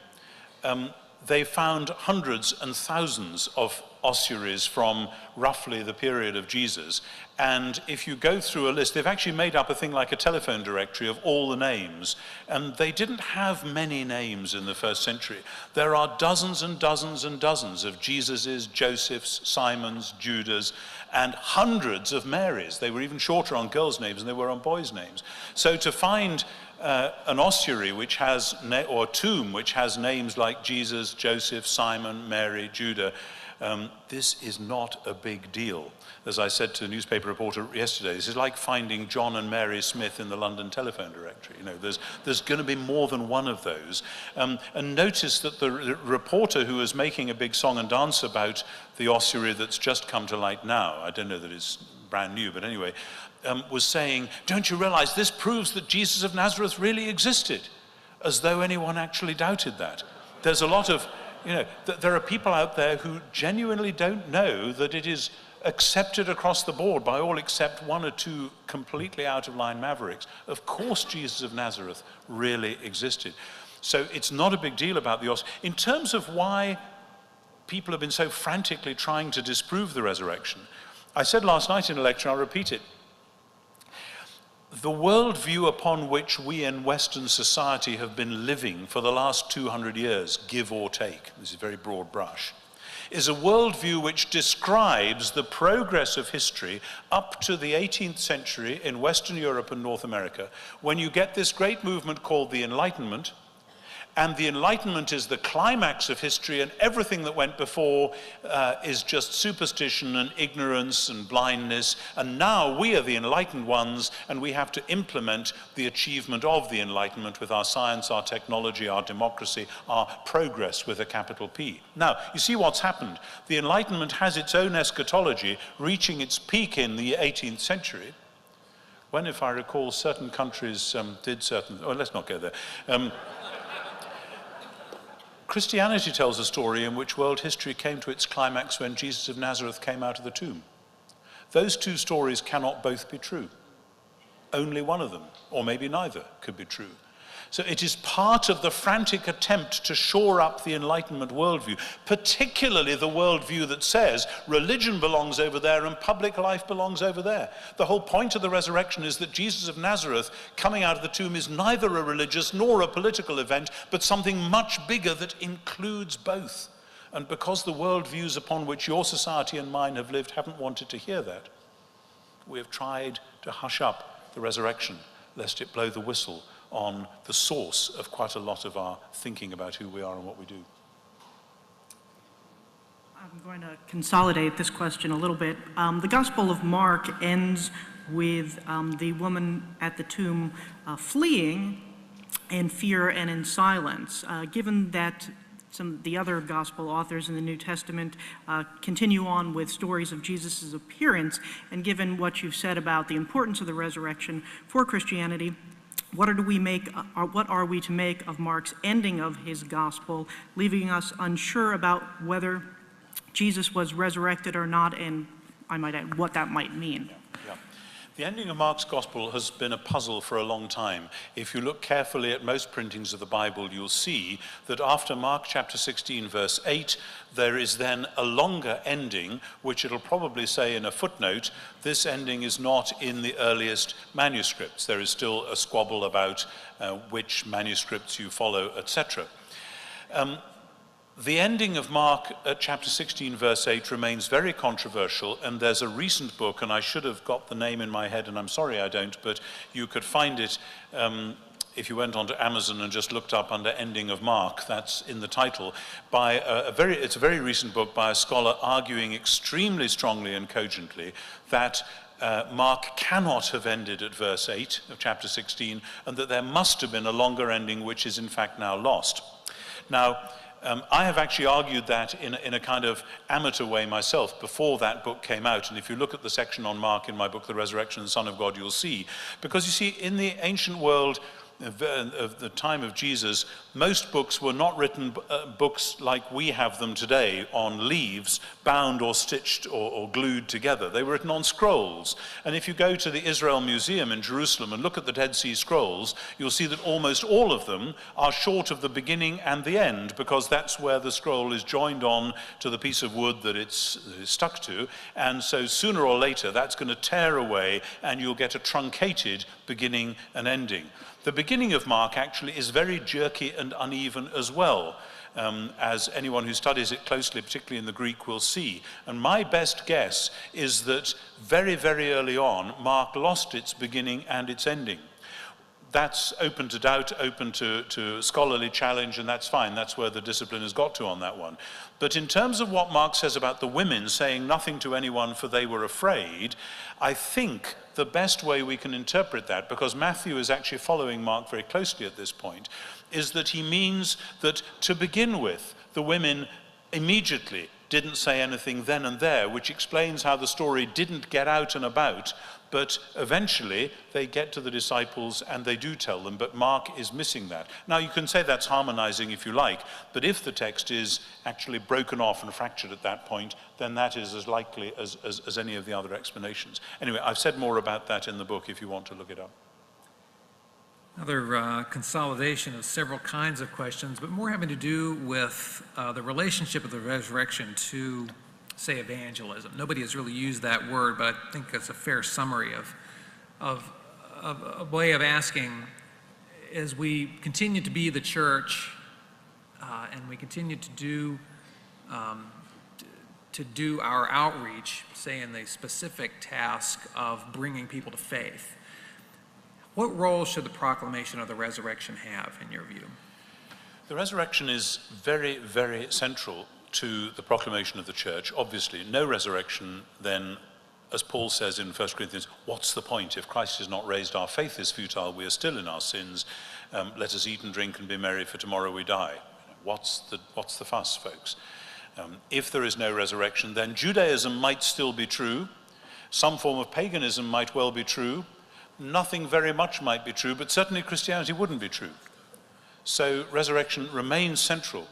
they found hundreds and thousands of ossuaries from roughly the period of Jesus. And if you go through a list, they've actually made up a thing like a telephone directory of all the names. And they didn't have many names in the 1st century. There are dozens and dozens and dozens of Jesuses, Josephs, Simons, Judas, and hundreds of Marys. They were even shorter on girls' names than they were on boys' names. So to find an ossuary which has, or a tomb which has names like Jesus, Joseph, Simon, Mary, Judah, this is not a big deal. As I said to a newspaper reporter yesterday, this is like finding John and Mary Smith in the London telephone directory. You know, there's going to be more than one of those. And notice that the reporter who was making a big song and dance about the ossuary that's just come to light now, I don't know that it's brand new, but anyway, was saying, don't you realize this proves that Jesus of Nazareth really existed? As though anyone actually doubted that. There's a lot of, there are people out there who genuinely don't know that it is accepted across the board by all except one or two completely out-of-line mavericks. Of course Jesus of Nazareth really existed. So it's not a big deal about the ossuary. In terms of why people have been so frantically trying to disprove the resurrection, I said last night in a lecture, I'll repeat it, the worldview upon which we in Western society have been living for the last 200 years, give or take, this is a very broad brush, is a worldview which describes the progress of history up to the 18th century in Western Europe and North America, when you get this great movement called the Enlightenment, and the Enlightenment is the climax of history, and everything that went before is just superstition and ignorance and blindness. And now we are the enlightened ones, and we have to implement the achievement of the Enlightenment with our science, our technology, our democracy, our progress with a capital P. Now, you see what's happened. The Enlightenment has its own eschatology, reaching its peak in the 18th century, when, if I recall, certain countries did certain... Oh, let's not go there. Christianity tells a story in which world history came to its climax when Jesus of Nazareth came out of the tomb. Those two stories cannot both be true. Only one of them, or maybe neither, could be true. So it is part of the frantic attempt to shore up the Enlightenment worldview, particularly the worldview that says religion belongs over there and public life belongs over there. The whole point of the resurrection is that Jesus of Nazareth coming out of the tomb is neither a religious nor a political event, but something much bigger that includes both. And because the worldviews upon which your society and mine have lived haven't wanted to hear that, we have tried to hush up the resurrection, lest it blow the whistle on the source of quite a lot of our thinking about who we are and what we do. I'm going to consolidate this question a little bit. The Gospel of Mark ends with the woman at the tomb fleeing in fear and in silence. Given that some of the other gospel authors in the New Testament continue on with stories of Jesus' appearance, and given what you've said about the importance of the resurrection for Christianity, what are we to make of Mark's ending of his gospel, leaving us unsure about whether Jesus was resurrected or not, and I might add what that might mean? Yeah. The ending of Mark's gospel has been a puzzle for a long time. If you look carefully at most printings of the Bible, you'll see that after Mark chapter 16, verse 8, there is then a longer ending, which it'll probably say in a footnote, this ending is not in the earliest manuscripts. There is still a squabble about which manuscripts you follow, etc. The ending of Mark at chapter 16, verse 8 remains very controversial, and there's a recent book, and I should have got the name in my head, and I'm sorry I don't, but you could find it if you went onto Amazon and just looked up under Ending of Mark, that's in the title, by it's a very recent book by a scholar arguing extremely strongly and cogently that Mark cannot have ended at verse 8 of chapter 16, and that there must have been a longer ending which is in fact now lost. Now, I have actually argued that in a kind of amateur way myself before that book came out. And if you look at the section on Mark in my book, The Resurrection and Son of God, you'll see. Because you see, in the ancient world of the time of Jesus, most books were not written books like we have them today on leaves, bound or stitched or glued together. They were written on scrolls. And if you go to the Israel Museum in Jerusalem and look at the Dead Sea Scrolls, you'll see that almost all of them are short of the beginning and the end, because that's where the scroll is joined on to the piece of wood that it's stuck to. And so sooner or later, that's going to tear away and you'll get a truncated beginning and ending. The beginning of Mark actually is very jerky and uneven as well, as anyone who studies it closely, particularly in the Greek, will see. And my best guess is that very, very early on, Mark lost its beginning and its ending. That's open to doubt, open to scholarly challenge, and that's fine. That's where the discipline has got to on that one. But in terms of what Mark says about the women saying nothing to anyone for they were afraid, I think the best way we can interpret that, because Matthew is actually following Mark very closely at this point, is that he means that to begin with, the women immediately didn't say anything then and there, which explains how the story didn't get out and about, but eventually they get to the disciples and they do tell them, but Mark is missing that. Now you can say that's harmonizing if you like, but if the text is actually broken off and fractured at that point, then that is as likely as any of the other explanations. Anyway, I've said more about that in the book if you want to look it up. Another consolidation of several kinds of questions, but more having to do with the relationship of the resurrection to, say, evangelism. Nobody has really used that word, but I think it's a fair summary of a way of asking, as we continue to be the church and we continue to do our outreach, say in the specific task of bringing people to faith, what role should the proclamation of the resurrection have, in your view? The resurrection is very, very central to the proclamation of the church. Obviously, no resurrection, then, as Paul says in 1 Corinthians, what's the point? If Christ is not raised, our faith is futile, we are still in our sins. Let us eat and drink and be merry, for tomorrow we die. What's the fuss, folks? If there is no resurrection, then Judaism might still be true. Some form of paganism might well be true. Nothing very much might be true, but certainly Christianity wouldn't be true. So resurrection remains central.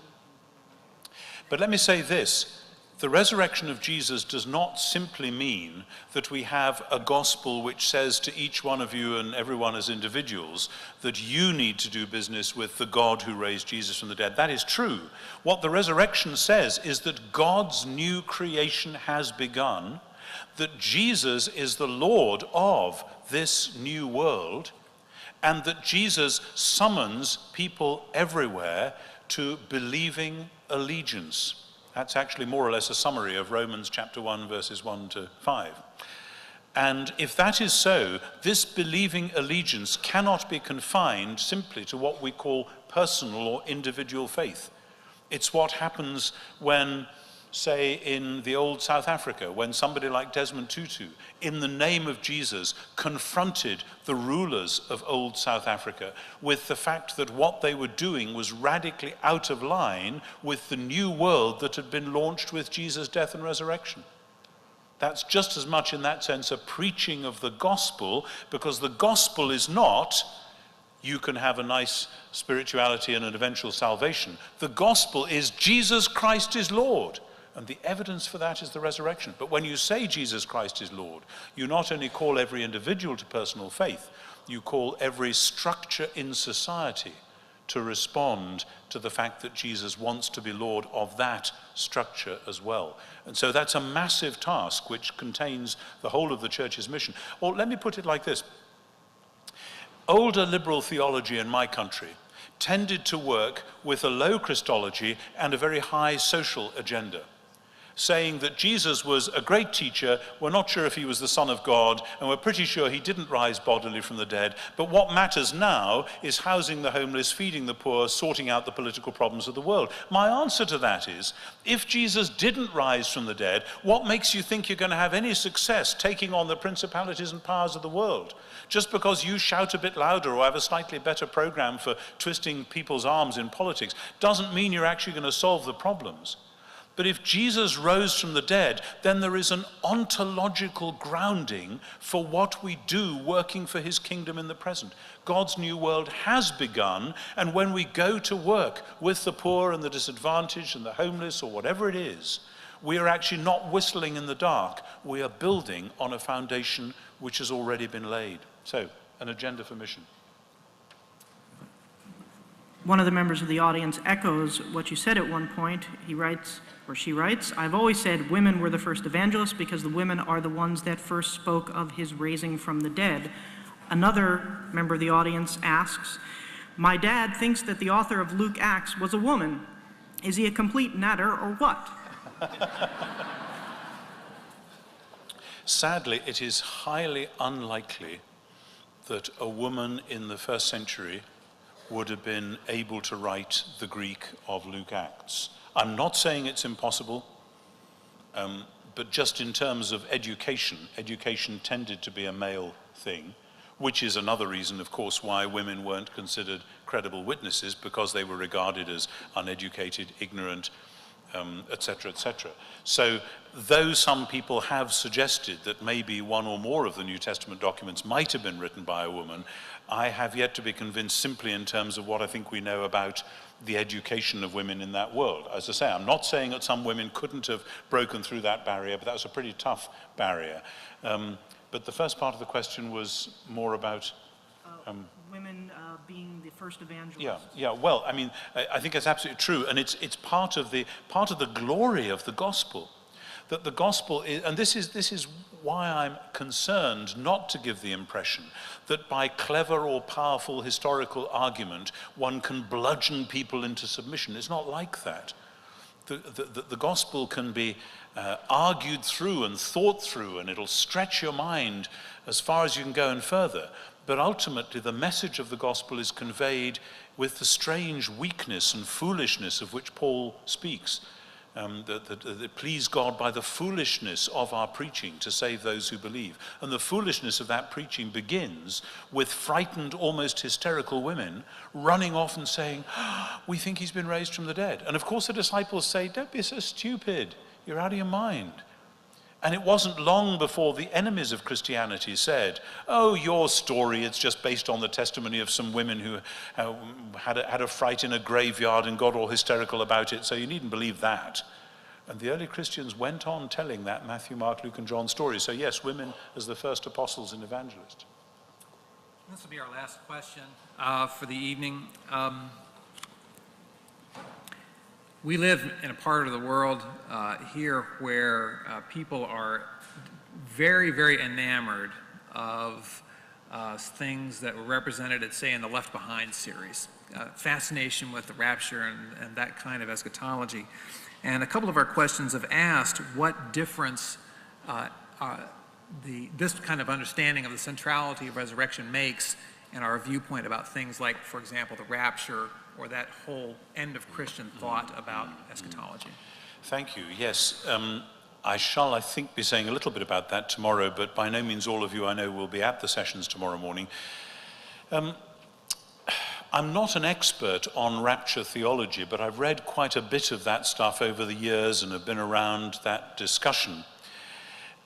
But let me say this, the resurrection of Jesus does not simply mean that we have a gospel which says to each one of you and everyone as individuals that you need to do business with the God who raised Jesus from the dead. That is true. What the resurrection says is that God's new creation has begun, that Jesus is the Lord of this new world, and that Jesus summons people everywhere to believing allegiance. That's actually more or less a summary of Romans chapter 1, verses 1 to 5. And if that is so, this believing allegiance cannot be confined simply to what we call personal or individual faith. It's what happens when, say, in the old South Africa, when somebody like Desmond Tutu, in the name of Jesus, confronted the rulers of old South Africa with the fact that what they were doing was radically out of line with the new world that had been launched with Jesus' death and resurrection. That's just as much in that sense a preaching of the gospel, because the gospel is not, you can have a nice spirituality and an eventual salvation. The gospel is Jesus Christ is Lord. And the evidence for that is the resurrection. But when you say Jesus Christ is Lord, you not only call every individual to personal faith, you call every structure in society to respond to the fact that Jesus wants to be Lord of that structure as well. And so that's a massive task which contains the whole of the church's mission. Or let me put it like this. Older liberal theology in my country tended to work with a low Christology and a very high social agenda, saying that Jesus was a great teacher, we're not sure if he was the Son of God, and we're pretty sure he didn't rise bodily from the dead, but what matters now is housing the homeless, feeding the poor, sorting out the political problems of the world. My answer to that is, if Jesus didn't rise from the dead, what makes you think you're going to have any success taking on the principalities and powers of the world? Just because you shout a bit louder or have a slightly better program for twisting people's arms in politics doesn't mean you're actually going to solve the problems. But if Jesus rose from the dead, then there is an ontological grounding for what we do working for his kingdom in the present. God's new world has begun, and when we go to work with the poor and the disadvantaged and the homeless or whatever it is, we are actually not whistling in the dark. We are building on a foundation which has already been laid. So, an agenda for mission. One of the members of the audience echoes what you said at one point. He writes, or she writes, I've always said women were the first evangelists because the women are the ones that first spoke of his raising from the dead. Another member of the audience asks, my dad thinks that the author of Luke Acts was a woman. Is he a complete natter or what? Sadly, it is highly unlikely that a woman in the first century would have been able to write the Greek of Luke Acts. I'm not saying it's impossible, but just in terms of education, education tended to be a male thing, which is another reason, of course, why women weren't considered credible witnesses, because they were regarded as uneducated, ignorant, etc., etc. So though some people have suggested that maybe one or more of the New Testament documents might have been written by a woman, I have yet to be convinced simply in terms of what I think we know about the education of women in that world. As I say, I'm not saying that some women couldn't have broken through that barrier, but that was a pretty tough barrier. But the first part of the question was more about women being the first evangelists. Yeah. Well, I mean, I think it's absolutely true, and it's part of the glory of the gospel, that the gospel is, and this is why I'm concerned not to give the impression that by clever or powerful historical argument one can bludgeon people into submission. It's not like that. The gospel can be argued through and thought through, and it'll stretch your mind as far as you can go and further. But ultimately, the message of the gospel is conveyed with the strange weakness and foolishness of which Paul speaks. That please God by the foolishness of our preaching to save those who believe. And the foolishness of that preaching begins with frightened, almost hysterical women running off and saying, we think he's been raised from the dead. And of course the disciples say, don't be so stupid, you're out of your mind. And it wasn't long before the enemies of Christianity said, oh, your story, it's just based on the testimony of some women who had a fright in a graveyard and got all hysterical about it, so you needn't believe that. And the early Christians went on telling that Matthew, Mark, Luke, and John story. So yes, women as the first apostles and evangelists. This will be our last question for the evening. We live in a part of the world here where people are very, very enamored of things that were represented at, say, in the Left Behind series. Fascination with the rapture and that kind of eschatology. And a couple of our questions have asked what difference this kind of understanding of the centrality of resurrection makes in our viewpoint about things like, for example, the rapture, or that whole end of Christian thought about eschatology. Thank you. Yes, I shall, I think, be saying a little bit about that tomorrow, but by no means all of you I know will be at the sessions tomorrow morning. I'm not an expert on rapture theology, but I've read quite a bit of that stuff over the years and have been around that discussion.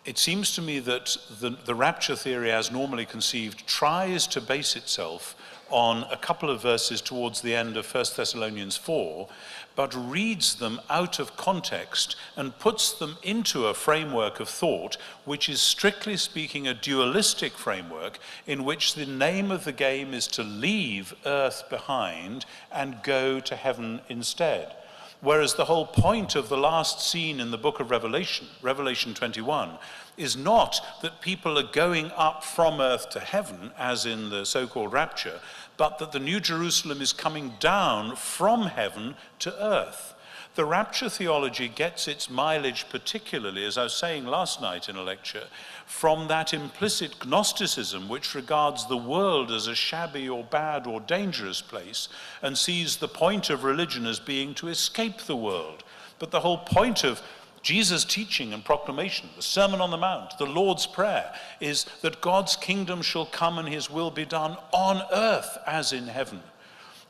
It seems to me that the rapture theory as normally conceived tries to base itself on a couple of verses towards the end of 1 Thessalonians 4, but reads them out of context and puts them into a framework of thought which is strictly speaking a dualistic framework in which the name of the game is to leave earth behind and go to heaven instead. Whereas the whole point of the last scene in the book of Revelation, Revelation 21, is not that people are going up from earth to heaven, as in the so-called rapture, but that the New Jerusalem is coming down from heaven to earth. The rapture theology gets its mileage particularly, as I was saying last night in a lecture, from that implicit Gnosticism which regards the world as a shabby or bad or dangerous place and sees the point of religion as being to escape the world. But the whole point of Jesus' teaching and proclamation, the Sermon on the Mount, the Lord's Prayer, is that God's kingdom shall come and his will be done on earth as in heaven.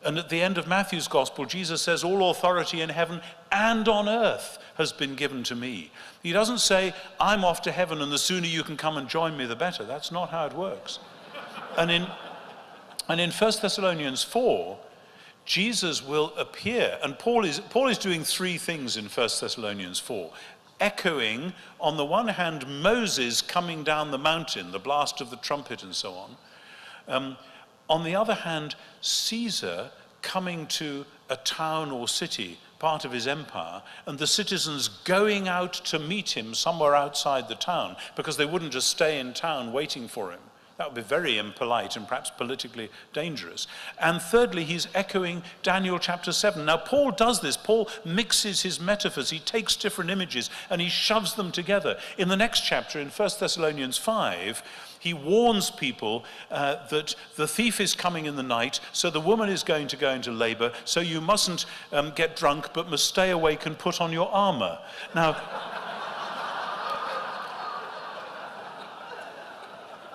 And at the end of Matthew's gospel, Jesus says, all authority in heaven and on earth has been given to me. He doesn't say, I'm off to heaven and the sooner you can come and join me, the better. That's not how it works. And in 1 Thessalonians 4, Jesus will appear, and Paul is doing three things in 1 Thessalonians 4, echoing, on the one hand, Moses coming down the mountain, the blast of the trumpet and so on. On the other hand, Caesar coming to a town or city, part of his empire, and the citizens going out to meet him somewhere outside the town, because they wouldn't just stay in town waiting for him. That would be very impolite and perhaps politically dangerous. And thirdly, he's echoing Daniel chapter 7. Now, Paul does this. Paul mixes his metaphors. He takes different images and he shoves them together. In the next chapter, in 1 Thessalonians 5, he warns people that the thief is coming in the night, so the woman is going to go into labor, so you mustn't get drunk, but must stay awake and put on your armor. Now,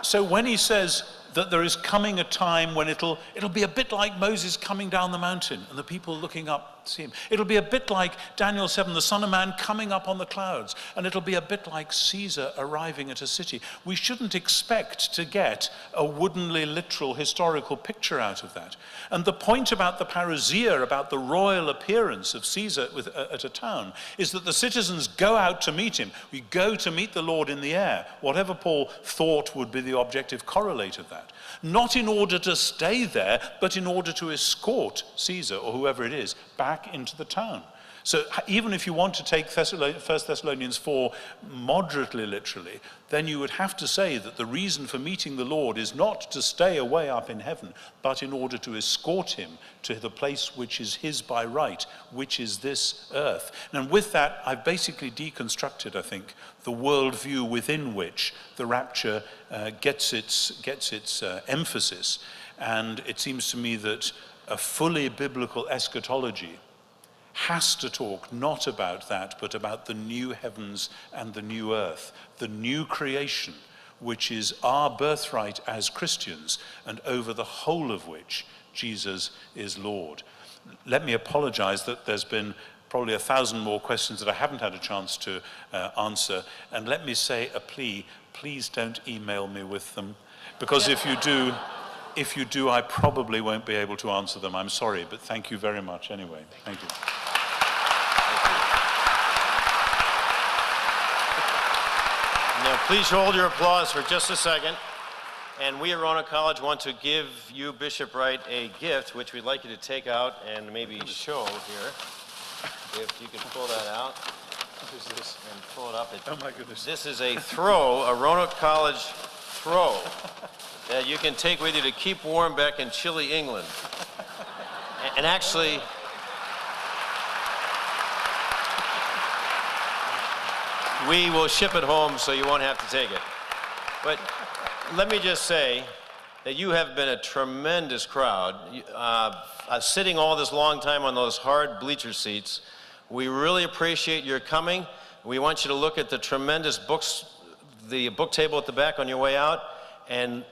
so when he says that there is coming a time when it'll be a bit like Moses coming down the mountain and the people looking up to see him. It'll be a bit like Daniel 7, the Son of Man coming up on the clouds. And it'll be a bit like Caesar arriving at a city. We shouldn't expect to get a woodenly literal historical picture out of that. And the point about the parousia, about the royal appearance of Caesar at a town, is that the citizens go out to meet him. We go to meet the Lord in the air, whatever Paul thought would be the objective correlate of that. Not in order to stay there, but in order to escort Caesar, or whoever it is, back into the town. So even if you want to take 1 Thessalonians 4 moderately literally, then you would have to say that the reason for meeting the Lord is not to stay away up in heaven, but in order to escort him to the place which is his by right, which is this earth. And with that, I've basically deconstructed, I think, the worldview within which the rapture gets its emphasis. And it seems to me that a fully biblical eschatology has to talk not about that, but about the new heavens and the new earth, the new creation, which is our birthright as Christians, and over the whole of which Jesus is Lord. Let me apologize that there's been probably 1,000 more questions that I haven't had a chance to answer, and let me say a plea: please don't email me with them, because if you do, I probably won't be able to answer them. I'm sorry, but thank you very much anyway. Thank you. Now, please hold your applause for just a second. And we at Roanoke College want to give you, Bishop Wright, a gift, which we'd like you to take out and maybe show here. If you can pull that out. What is this? And pull it up. Oh my goodness. This is a throw, a Roanoke College throw that you can take with you to keep warm back in chilly England. And actually, we will ship it home so you won't have to take it. But let me just say that you have been a tremendous crowd. Sitting all this long time on those hard bleacher seats, we really appreciate your coming. We want you to look at the tremendous books, the book table at the back on your way out, and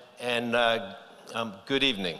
good evening.